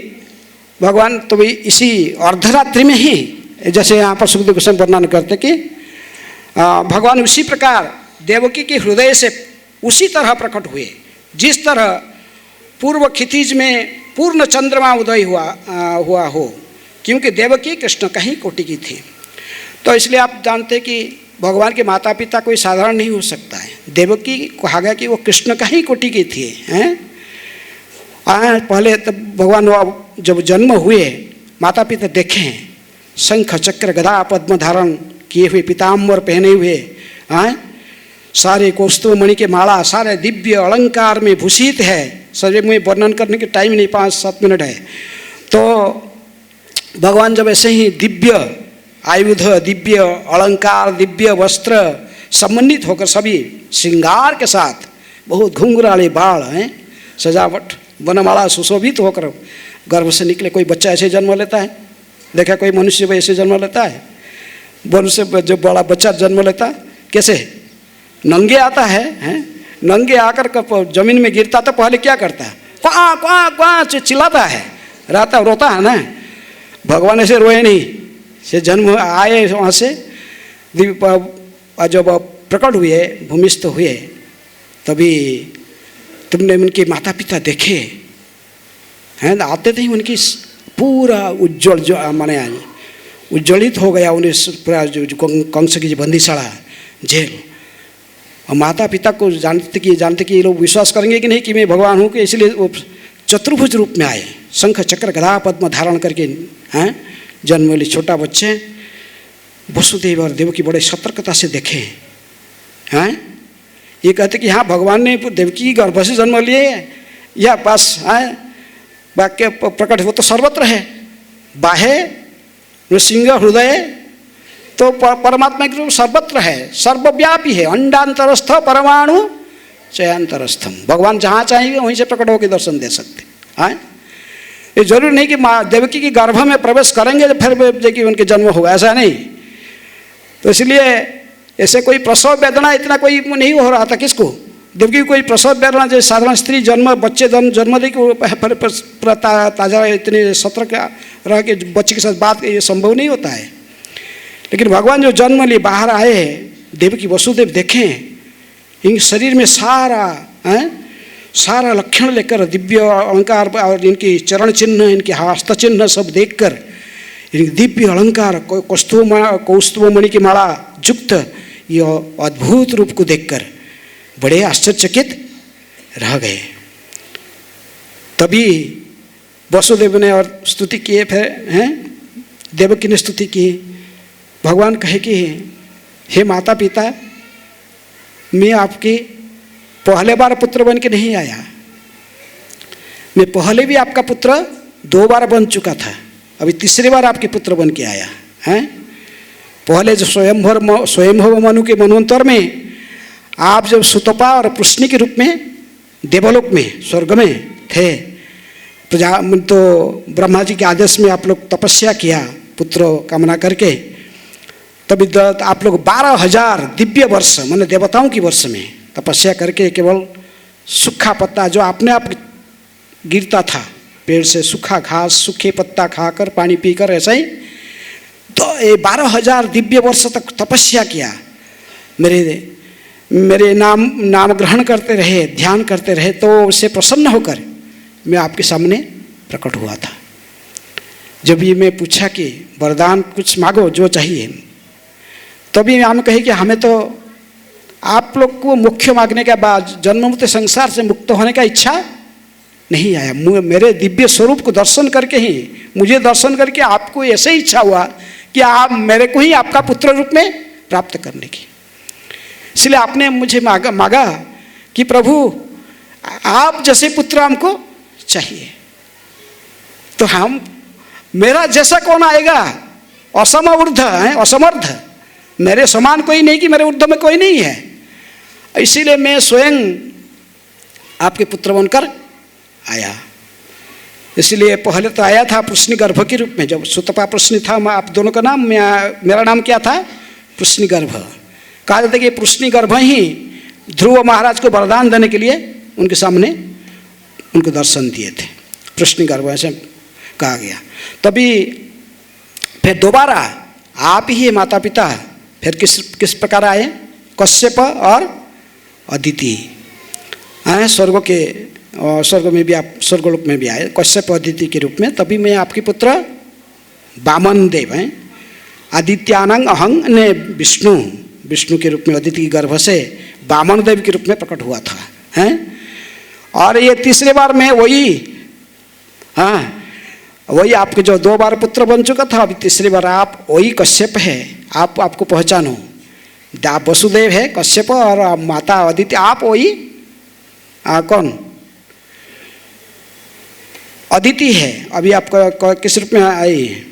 भगवान तो भी इसी अर्धरात्रि में ही, जैसे यहाँ पर सुखदेव गोस्वामी वर्णन करते कि भगवान उसी प्रकार देवकी के हृदय से उसी तरह प्रकट हुए जिस तरह पूर्व क्षितिज में पूर्ण चंद्रमा उदय हुआ हो, क्योंकि देवकी कृष्ण का ही कोटि की थी। तो इसलिए आप जानते हैं कि भगवान के माता पिता कोई साधारण नहीं हो सकता है। देवकी कहा गया कि वो कृष्ण का ही कोटि की थी हैं। पहले तब भगवान जब जन्म हुए, माता पिता देखें, शंख चक्र गदा पद्म धारण किए हुए, पीताम्बर पहने हुए, सारे कौस्तुभ मणि के माला, सारे दिव्य अलंकार में भूषित है। सर में वर्णन करने के टाइम नहीं, 5-7 मिनट है। तो भगवान जब ऐसे ही दिव्य आयुध, दिव्य अलंकार, दिव्य वस्त्र सम्मानित होकर, सभी श्रृंगार के साथ, बहुत घुंघराले बाल हैं, सजावट, वनमाला सुशोभित होकर गर्भ से निकले। कोई बच्चा ऐसे जन्म लेता है? देखा कोई मनुष्य ऐसे जन्म लेता है? वन से जो बड़ा बच्चा जन्म लेता है कैसे? नंगे आता है, नंगे आकर जमीन में गिरता तो पहले क्या करता है? क्वां क्वां क्वां चिल्लाता है, रोता है ना। भगवान ऐसे रोए नहीं, से जन्म आए वहाँ से, जब प्रकट हुए, भूमिस्थ हुए, तभी तुमने उनके माता पिता देखे हैं, आते थे उनकी पूरा उज्जवल जो माने उज्ज्वलित हो गया उन्हें पूरा जो कंस की बंदीशाला जेल। और माता पिता को जानते कि ये लोग विश्वास करेंगे कि नहीं कि मैं भगवान हूँ, कि इसलिए वो चतुर्भुज रूप में आए, शंख चक्र गदा पद्म धारण करके हैं, जन्म वाले छोटा बच्चे। वसुदेव और देवकी बड़े सतर्कता से देखे हैं। ये कहते कि हाँ भगवान ने देवकी गर्भ से जन्म लिए, या पास वाक्य प्रकट वो तो सर्वत्र है, बाहे नृसिंह हृदय, तो परमात्मा के रूप सर्वत्र है, सर्वव्यापी है, अंडांतरस्थ परमाणु चयांतरस्थम। भगवान जहाँ चाहेंगे वहीं से प्रकट होकर दर्शन दे सकते हैं। ये जरूरी नहीं कि माँ देवकी की गर्भ में प्रवेश करेंगे तो फिर देखिए उनके जन्म होगा, ऐसा नहीं। तो इसलिए ऐसे कोई प्रसव वेदना इतना कोई नहीं हो रहा था किसको? देवकी कोई प्रसव वेदना, जैसे साधारण स्त्री बच्चे जन्म दे कि ताजा इतने सतर्क रह के बच्चे के साथ बात, ये संभव नहीं होता है। लेकिन भगवान जो जन्म लिए बाहर आए हैं, देवकी वसुदेव देखें, इन शरीर में सारा लक्षण लेकर, दिव्य अलंकार और इनकी चरण चिन्ह, इनके हस्त चिन्ह सब देखकर, इनके दिव्य अलंकार, कौस्तुभ मणि की माला युक्त ये अद्भुत रूप को देखकर बड़े आश्चर्यचकित रह गए। तभी वसुदेव ने और स्तुति किए, फिर हैं देवकी ने स्तुति की। भगवान कहे कि हे माता पिता, मैं आपके पहले बार पुत्र बन के नहीं आया, मैं पहले भी आपका पुत्र 2 बार बन चुका था, अभी तीसरी बार आपके पुत्र बन के आया हैं। पहले जो स्वयंभव मनु के मनवंतर में आप जब सुतपा और पुष्णि के रूप में देवलोक में स्वर्ग में थे, प्रजा तो ब्रह्मा जी के आदेश में आप लोग तपस्या किया पुत्र कामना करके, तभी आप लोग 12,000 दिव्य वर्ष माने देवताओं की वर्ष में तपस्या करके केवल सूखा पत्ता जो अपने आप गिरता था पेड़ से, सूखा घास सूखे पत्ता खाकर पानी पीकर, ऐसा ही तो 12,000 दिव्य वर्ष तक तपस्या किया, मेरे नाम ग्रहण करते रहे, ध्यान करते रहे, तो उससे प्रसन्न होकर मैं आपके सामने प्रकट हुआ था। जब ये मैं पूछा कि वरदान कुछ मांगो जो चाहिए, तभी हम कहे कि हमें तो आप लोग को मुख्य मांगने के बाद जन्म मृत्यु संसार से मुक्त होने का इच्छा नहीं आया। मेरे दिव्य स्वरूप को दर्शन करके ही, मुझे दर्शन करके आपको ऐसे ही इच्छा हुआ कि आप मेरे को ही आपका पुत्र रूप में प्राप्त करने की, इसलिए आपने मुझे मांगा कि प्रभु आप जैसे पुत्र हमको चाहिए। तो हम मेरा जैसा कौन आएगा, असमर्थ है, असमर्थ, मेरे समान कोई नहीं कि मेरे ऊर्ध्व में कोई नहीं है, इसीलिए मैं स्वयं आपके पुत्र बनकर आया। इसलिए पहले तो आया था पुष्णि गर्भ के रूप में, जब सुतपा पुष्णि था, आप दोनों का नाम, मेरा नाम क्या था, पुष्णि गर्भ। कहा जाता है कि पुष्णि गर्भ ही ध्रुव महाराज को वरदान देने के लिए उनके सामने उनको दर्शन दिए थे, पुष्णि गर्भ ऐसे कहा गया। तभी फिर दोबारा आप ही माता पिता फिर किस प्रकार आए, कश्यप और अदिति, स्वर्ग के स्वर्ग में भी आप स्वर्गलोक में भी आए कश्यप अदिति के रूप में। तभी मैं आपके पुत्र वामन देव हैं, आदित्यानंग अहंग ने विष्णु के रूप में अदिति के गर्भ से वामन देव के रूप में प्रकट हुआ था हैं। और ये तीसरे बार में वही आपके जो 2 बार पुत्र बन चुका था, अभी तीसरी बार आप वही कश्यप है, आपको पहचानो, आप वसुदेव है कश्यप और माता अदिति, आप वही कौन अदिति है। अभी आपका किस रूप में आई,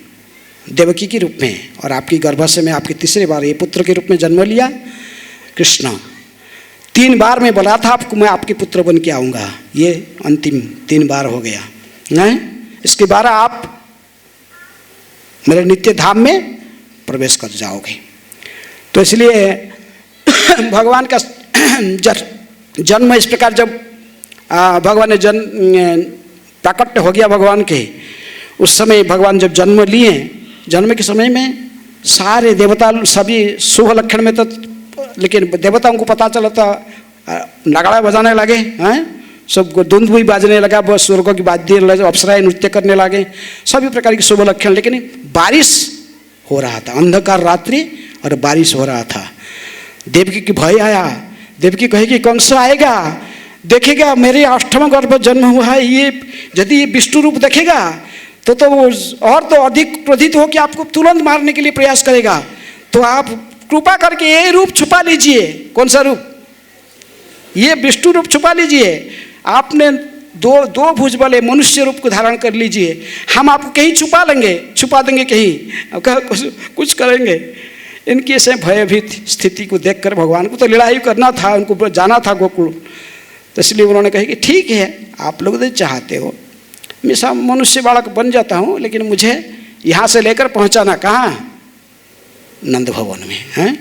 देवकी के रूप में, और आपकी गर्भ से मैं आपकी तीसरी बार ये पुत्र के रूप में जन्म लिया कृष्ण। 3 बार मैं बोला था आपको मैं आपके पुत्र बन के आऊँगा, ये अंतिम 3 बार हो गया हैं। इसके बाद आप मेरे नित्य धाम में प्रवेश कर जाओगे। तो इसलिए भगवान का जन्म इस प्रकार जब भगवान ने प्राकट्य हो गया भगवान के, उस समय भगवान जब जन्म लिए, जन्म के समय में सारे देवता सभी शुभ लक्षण में, तो लेकिन देवताओं को पता चला था, नगाड़ा बजाने लगे हैं, सबको धुंध भी बाजने लगा, बस स्वर्गों की वाद्य अप्सराएं नृत्य करने लगे, सभी प्रकार के शुभ लक्षण। लेकिन बारिश हो रहा था, अंधकार रात्रि और बारिश हो रहा था। देवकी की भय आया, देवकी कहेगी कंस आएगा, देखेगा मेरे 8वां गर्भ जन्म हुआ है, ये यदि ये विष्णु रूप देखेगा तो और तो अधिक क्रोधित हो कि आपको तुरंत मारने के लिए प्रयास करेगा। तो आप कृपा करके ये रूप छुपा लीजिए। कौन सा रूप, ये विष्णु रूप छुपा लीजिए, आपने दो भुज वाले मनुष्य रूप को धारण कर लीजिए, हम आपको कहीं छुपा देंगे कहीं, कुछ करेंगे। इनकी ऐसे भयभीत स्थिति को देखकर भगवान को तो लड़ाई करना था, उनको जाना था गोकुल, तो इसलिए उन्होंने कहा कि ठीक है आप लोग तो चाहते हो मैं सब मनुष्य बालक बन जाता हूँ, लेकिन मुझे यहाँ से लेकर पहुँचाना कहाँ, नंद भवन में हैं,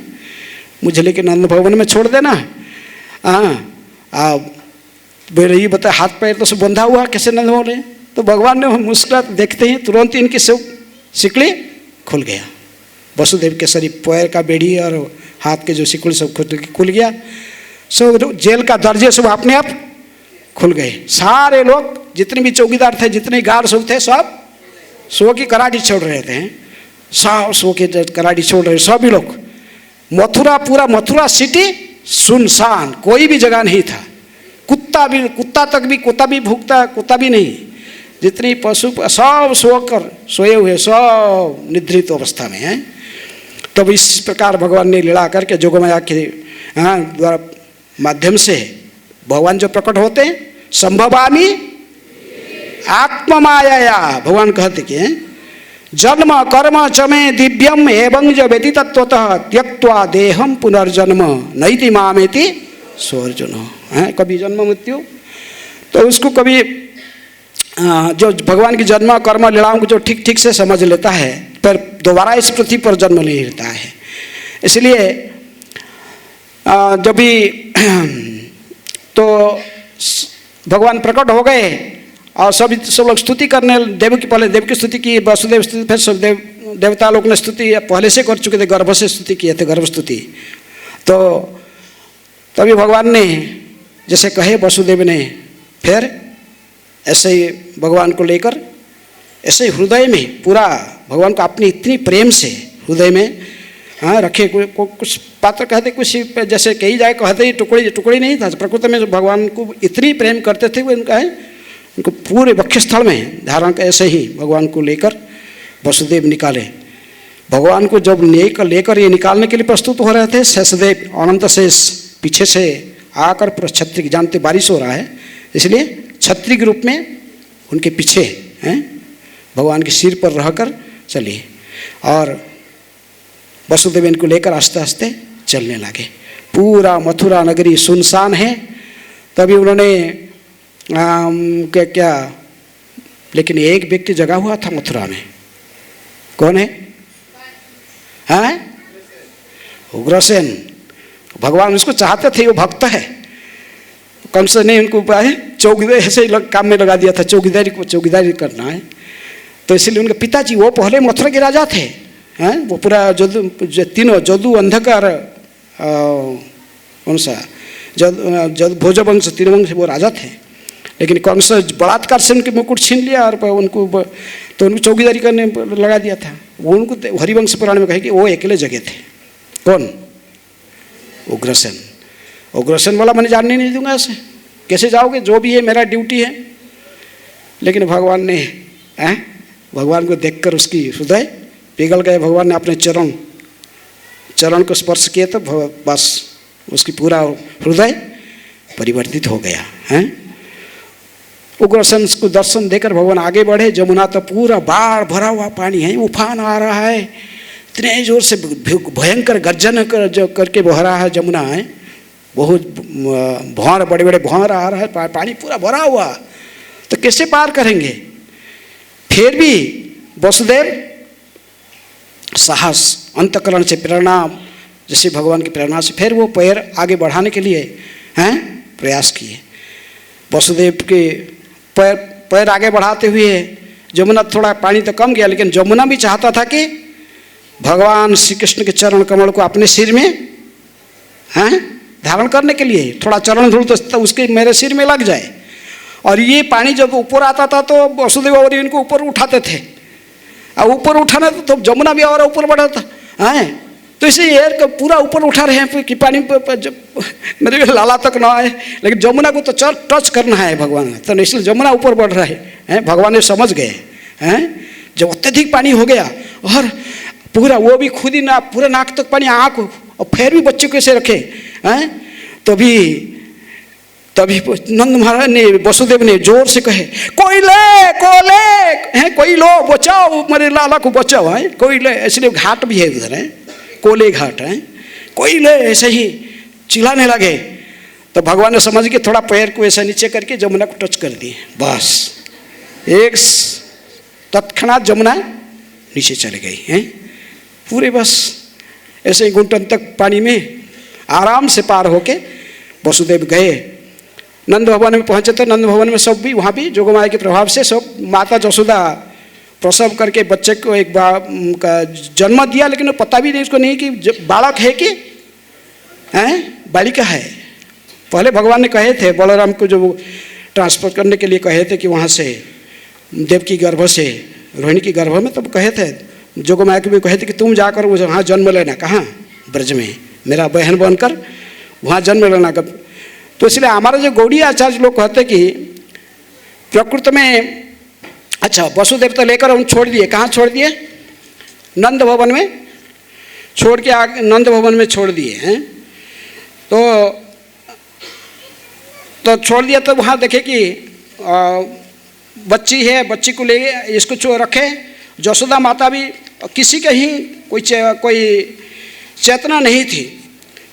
मुझे लेकर नंद भवन में छोड़ देना। ये बता हाथ पैर तो सब बंधा हुआ, कैसे नंद भवन है। तो भगवान ने मुस्कुरा देखते ही तुरंत इनकी सब सिकड़ी खुल गया, वसुदेव के शरीर पैर का बेड़ी और हाथ के जो सिकड़ी सब खुल गया, सब जेल का दरजे सब अपने आप खुल गए। सारे लोग जितने भी चौकीदार थे, जितने गार्ड सब थे, सब सो की कराटी छोड़ रहे थे, सब सो के कराटी छोड़ रहे सभी लोग। मथुरा पूरा मथुरा सिटी सुनसान, कोई भी जगह नहीं था, कुत्ता भी भूखता, कुत्ता भी नहीं, जितनी पशु सब सोए हुए, सब निद्रित अवस्था में हैं। तब इस प्रकार भगवान ने लीला करके जोगमाया के द्वारा माध्यम से भगवान जो प्रकट होते हैं, संभवामी आत्ममाया, भगवान कहते कि जन्म कर्म च मे दिव्यम एवं ज व्यतीतत्वतः त्यक्त्वा देहम पुनर्जन्म नैति मामेति सोऽर्जुन। है कभी जन्म मृत्यु, तो उसको कभी जो भगवान की जन्म कर्म लीलाओं को जो ठीक ठीक से समझ लेता है, पर दोबारा इस पृथ्वी पर जन्म नहीं लेता है। इसलिए जब भी तो भगवान प्रकट हो गए और सब लोग स्तुति करने, देव की पहले देव की स्तुति की, वसुदेव स्तुति, फिर सब देवता लोग ने स्तुति पहले से कर चुके थे, गर्भ से स्तुति किए थे, गर्भ स्तुति। तो तभी भगवान ने जैसे कहे वसुदेव ने, फिर ऐसे ही भगवान को लेकर ऐसे हृदय में पूरा भगवान को अपनी इतनी प्रेम से हृदय में रखे। कुछ पात्र कहते, कुछ जैसे कही जाए कहते ही टुकड़ी टुकड़ी नहीं था, प्रकृति में जो भगवान को इतनी प्रेम करते थे वो इनका है, उनको पूरे वक्षस्थल में धारण कर ऐसे ही भगवान को लेकर वसुदेव निकाले। भगवान को जब लेकर ये निकालने के लिए प्रस्तुत हो रहे थे, शेषदेव अनंत शेष पीछे से आकर पूरा छत्री, जानते बारिश हो रहा है इसलिए छत्री के रूप में उनके पीछे हैं, भगवान के सिर पर रहकर चलिए और वसुदेव इनको लेकर आस्ते आस्ते चलने लगे। पूरा मथुरा नगरी सुनसान है। तभी उन्होंने क्या लेकिन एक व्यक्ति जगा हुआ था मथुरा में। कौन है? हैं? उग्रसेन। भगवान उसको चाहते थे, वो भक्त है। कंस ने उनको चौकीदारी ऐसे काम में लगा दिया था, चौकीदारी करना है। तो इसलिए उनके पिताजी वो पहले मथुरा के राजा थे, हैं? वो पूरा तीनों जदु अंधकार कौन सा भोजवंश तीनों वंश वो राजा थे। लेकिन कंस बलात्कार से उनके मुकुट छीन लिया और उनको चौकीदारी करने लगा दिया था। वो उनको हरिवंश पुराण में कहे कि वो अकेले जगह थे। कौन? उग्रसेन। उग्रसेन वाला मैंने जानने नहीं दूंगा ऐसे, कैसे जाओगे, जो भी है मेरा ड्यूटी है। लेकिन भगवान ने भगवान को देखकर उसकी हृदय पिघल गए। भगवान ने अपने चरण को स्पर्श किए तो बस उसकी पूरा हृदय परिवर्तित हो गया है। उग्रसेन को दर्शन देकर भगवान आगे बढ़े। जमुना तो पूरा बाढ़ भरा हुआ पानी है, उफान आ रहा है, इतने जोर से भयंकर गर्जन करके बह रहा है जमुना है। बहुत भौर, बड़े बड़े भौर आ रहा है, पानी पूरा भरा हुआ, तो कैसे पार करेंगे? फिर भी वसुदेव साहस अंतकरण से प्रेरणा, जैसे भगवान की प्रेरणा से फिर वो पैर आगे बढ़ाने के लिए प्रयास किए। वसुदेव के पैर आगे बढ़ाते हुए जमुना थोड़ा पानी तो कम गया, लेकिन जमुना भी चाहता था कि भगवान श्री कृष्ण के चरण कमल को अपने सिर में धारण करने के लिए थोड़ा चरण धूल तो उसके मेरे सिर में लग जाए। और ये पानी जब ऊपर आता था तो वसुदेव और इनको ऊपर उठाते थे, और ऊपर उठाना तो जमुना भी और ऊपर बढ़ा था तो इसे एयर पूरा ऊपर उठा रहे हैं कि पानी मेरे लाला तक ना आए, लेकिन जमुना को तो टच करना है भगवान, तो इसलिए जमुना ऊपर बढ़ रहा है। भगवान ने समझ गए जब अत्यधिक पानी हो गया और पूरा वो भी खुद ही ना पूरा नाक तक पानी, आँख, और फिर भी बच्चे कैसे रखे तभी नंद महाराज ने वसुदेव ने जोर से कहे कोई लो बचाओ, मेरे लाला को बचाओ कोई ले। इसलिए घाट भी है उधर कोले घाट कोई ले, ऐसे ही चिल्लाने लगे। तो भगवान ने समझ के थोड़ा पैर को ऐसा नीचे करके जमुना को टच कर दिए, बस एक तत्क्षणात जमुना नीचे चले गई पूरे, बस ऐसे ही घुटन तक पानी में आराम से पार होके वसुदेव गए। नंद भवन में पहुँचे तो नंद भवन में सब भी वहाँ भी जोगमाया के प्रभाव से सब माता जसोदा प्रसव करके बच्चे को एक का जन्म दिया, लेकिन वो पता भी नहीं उसको नहीं कि बालक है कि बालिका है। पहले भगवान ने कहे थे बलराम को जो ट्रांसफर करने के लिए कहे थे कि वहाँ से देव की गर्भ से रोहिणी की गर्भ में, तब कहे थे जोगमाया को भी कहे थे कि तुम जाकर वो वहाँ जन्म लेना, कहाँ? ब्रज में, मेरा बहन बनकर वहाँ जन्म लेना। तो इसलिए हमारे जो गौड़ी आचार्य लोग कहते कि प्रकृति में अच्छा वसुदेव तो लेकर उन छोड़ दिए, कहाँ छोड़ दिए? नंद भवन में छोड़ के नंद भवन में छोड़ दिए हैं। तो छोड़ दिया तो वहाँ देखे कि बच्ची है, बच्ची को ले इसको रखे यशोदा माता भी किसी के ही कोई चेतना नहीं थी,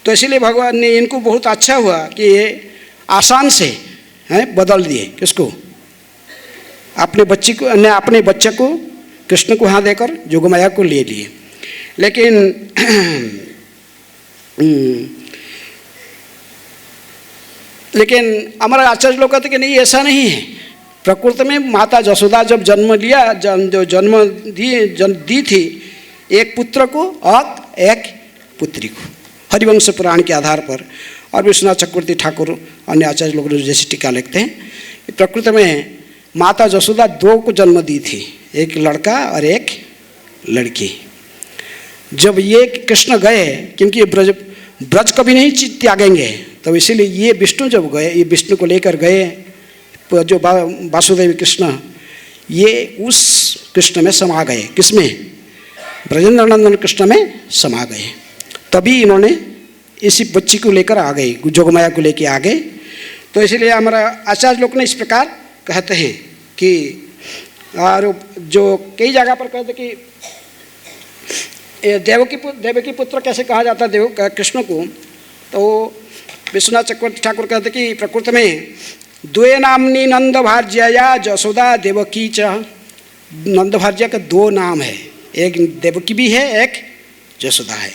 तो इसलिए भगवान ने इनको बहुत अच्छा हुआ कि ये आसान से बदल दिए। किसको? अपने बच्ची को, ने अपने बच्चे को कृष्ण को यहाँ देकर जोगमाया को ले लिए। लेकिन हमारा आचार्य लोग कहते कि नहीं, ऐसा नहीं है। प्रकृति में माता यशोदा जब जन्म लिया, जो जन्म दी थी एक पुत्र को और एक पुत्री को, हरिवंश पुराण के आधार पर। और विश्वनाथ चक्रवर्ती ठाकुर अन्य आचार्य लोग जैसी टीका लिखते हैं, प्रकृति में माता यशोदा 2 को जन्म दी थी, एक लड़का और एक लड़की। जब ये कृष्ण गए, क्योंकि ये ब्रज कभी नहीं त्यागेंगे, तो इसीलिए ये विष्णु जब गए, ये विष्णु को लेकर गए, जो वासुदेव कृष्ण, ये उस कृष्ण में समा गए। किसमें? ब्रजेंद्र नंदन कृष्ण में समा गए। तभी इन्होंने इसी बच्ची को लेकर आ गए, जोगमाया को लेकर आ गए। तो इसलिए हमारा आचार्य लोग ने इस प्रकार कहते हैं कि, और जो कई जगह पर कहते कि देवकी पुत्र कैसे कहा जाता है कृष्ण को, तो विश्वनाथ चक्रवर्ती ठाकुर कहते कि प्रकृति में 2 नामनी नंद भार्या यशोदा देवकी च। नंद भार्या का 2 नाम है, एक देवकी भी है, एक यशोदा है।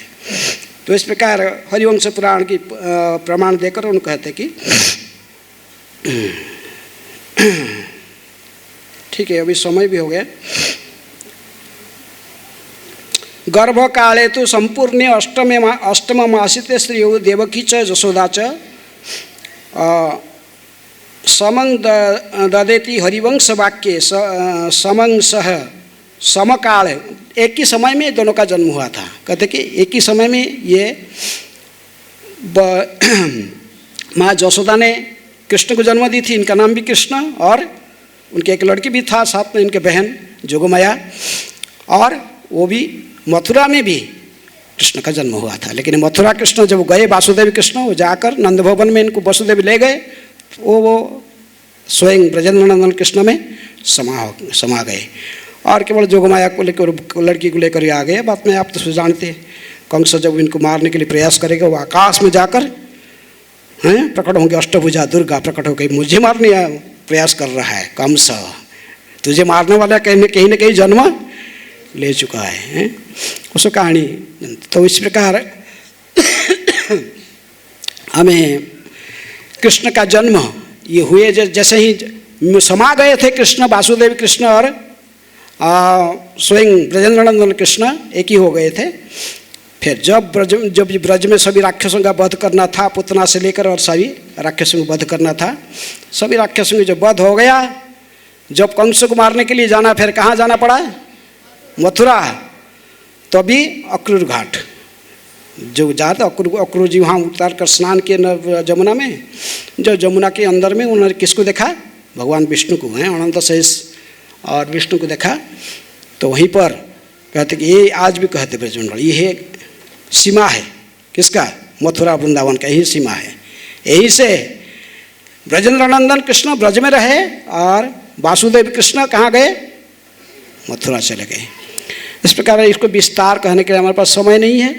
तो इस प्रकार हरिवंश पुराण की प्रमाण देकर उन्होंने कहते कि ठीक है, अभी समय भी हो गया। गर्भ काले तो संपूर्ण अष्टम मासिते श्री देवकी च यशोदा च समं ददेति हरिवंश वाक्य समंसह समकाल, एक ही समय में दोनों का जन्म हुआ था। कहते कि एक ही समय में ये माँ यशोदा ने कृष्ण को जन्म दी थी, इनका नाम भी कृष्ण, और उनके एक लड़की भी था, साथ में इनके बहन जोगमाया, और वो भी मथुरा में भी कृष्ण का जन्म हुआ था। लेकिन मथुरा कृष्ण जब गए, वासुदेव कृष्ण, वो जाकर नंद भवन में इनको वसुदेव ले गए, वो स्वयं ब्रजेंद्र नंदन कृष्ण में समा गए। और केवल जोगमाया को लेकर, लड़की को लेकर आ गए। बात में आप तो जानते हैं, कंस जब इनको मारने के लिए प्रयास करेगा, वो आकाश में जाकर प्रकट होंगे, अष्टभुजा दुर्गा प्रकट होकर मुझे मारने प्रयास कर रहा है कंस, तुझे मारने वाला कहीं न कहीं जन्म ले चुका है, उसको कहानी। तो इस प्रकार हमें कृष्ण का जन्म ये हुए, जैसे ही समा गए थे कृष्ण, वासुदेव कृष्ण और स्वयं ब्रजेंद्र नंदन कृष्ण एक ही हो गए थे। फिर जब ब्रज में सभी राक्षसों का वध करना था, पुतना से लेकर और सभी राक्षसों को वध करना था, सभी राक्षसों का जब वध हो गया, जब कंस को मारने के लिए जाना, फिर कहाँ जाना पड़ा? मथुरा। तभी अक्रूर घाट जो जाते, अक्रूर जी वहाँ उतार कर स्नान किए जमुना में। जो जमुना के अंदर में उन्होंने किसको देखा? भगवान विष्णु को, हैं अनंत शेष और विष्णु को देखा। तो वहीं पर कहते कि ये आज भी कहते ब्रजमंडल, ये है सीमा है किसका? मथुरा वृंदावन का ही सीमा है। यही से ब्रजेंद्र नंदन कृष्ण ब्रज में रहे और वासुदेव कृष्ण कहाँ गए? मथुरा चले गए। इस प्रकार इसको विस्तार कहने के लिए हमारे पास समय नहीं है,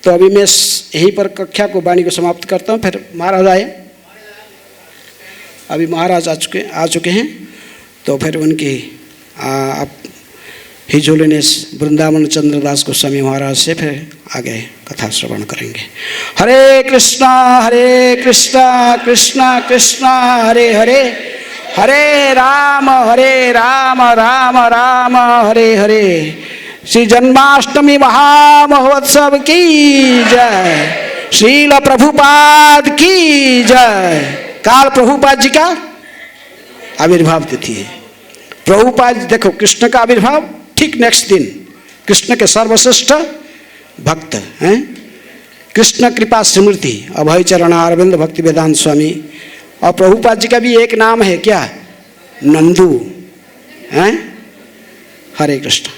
तो अभी मैं यहीं पर कक्षा को वाणी को समाप्त करता हूँ। फिर महाराज आए, अभी महाराज आ चुके हैं, तो फिर उनकी आप हिज होलीनेस वृंदावन चंद्रदास गोस्वामी महाराज से फिर आगे कथा श्रवण करेंगे। हरे कृष्णा कृष्णा कृष्णा हरे हरे, हरे राम राम राम हरे हरे। श्री जन्माष्टमी महामहोत्सव की जय, श्रील प्रभुपाद की जय। काल प्रभुपाद जी का आविर्भाव तिथि है। प्रभुपाद देखो कृष्ण का आविर्भाव ठीक नेक्स्ट दिन, कृष्ण के सर्वश्रेष्ठ भक्त हैं, कृष्ण कृपा स्मृति अभय चरण अरविंद भक्ति वेदांत स्वामी। और प्रभुपाद जी का भी एक नाम है क्या? नंदू हैं। हरे कृष्ण।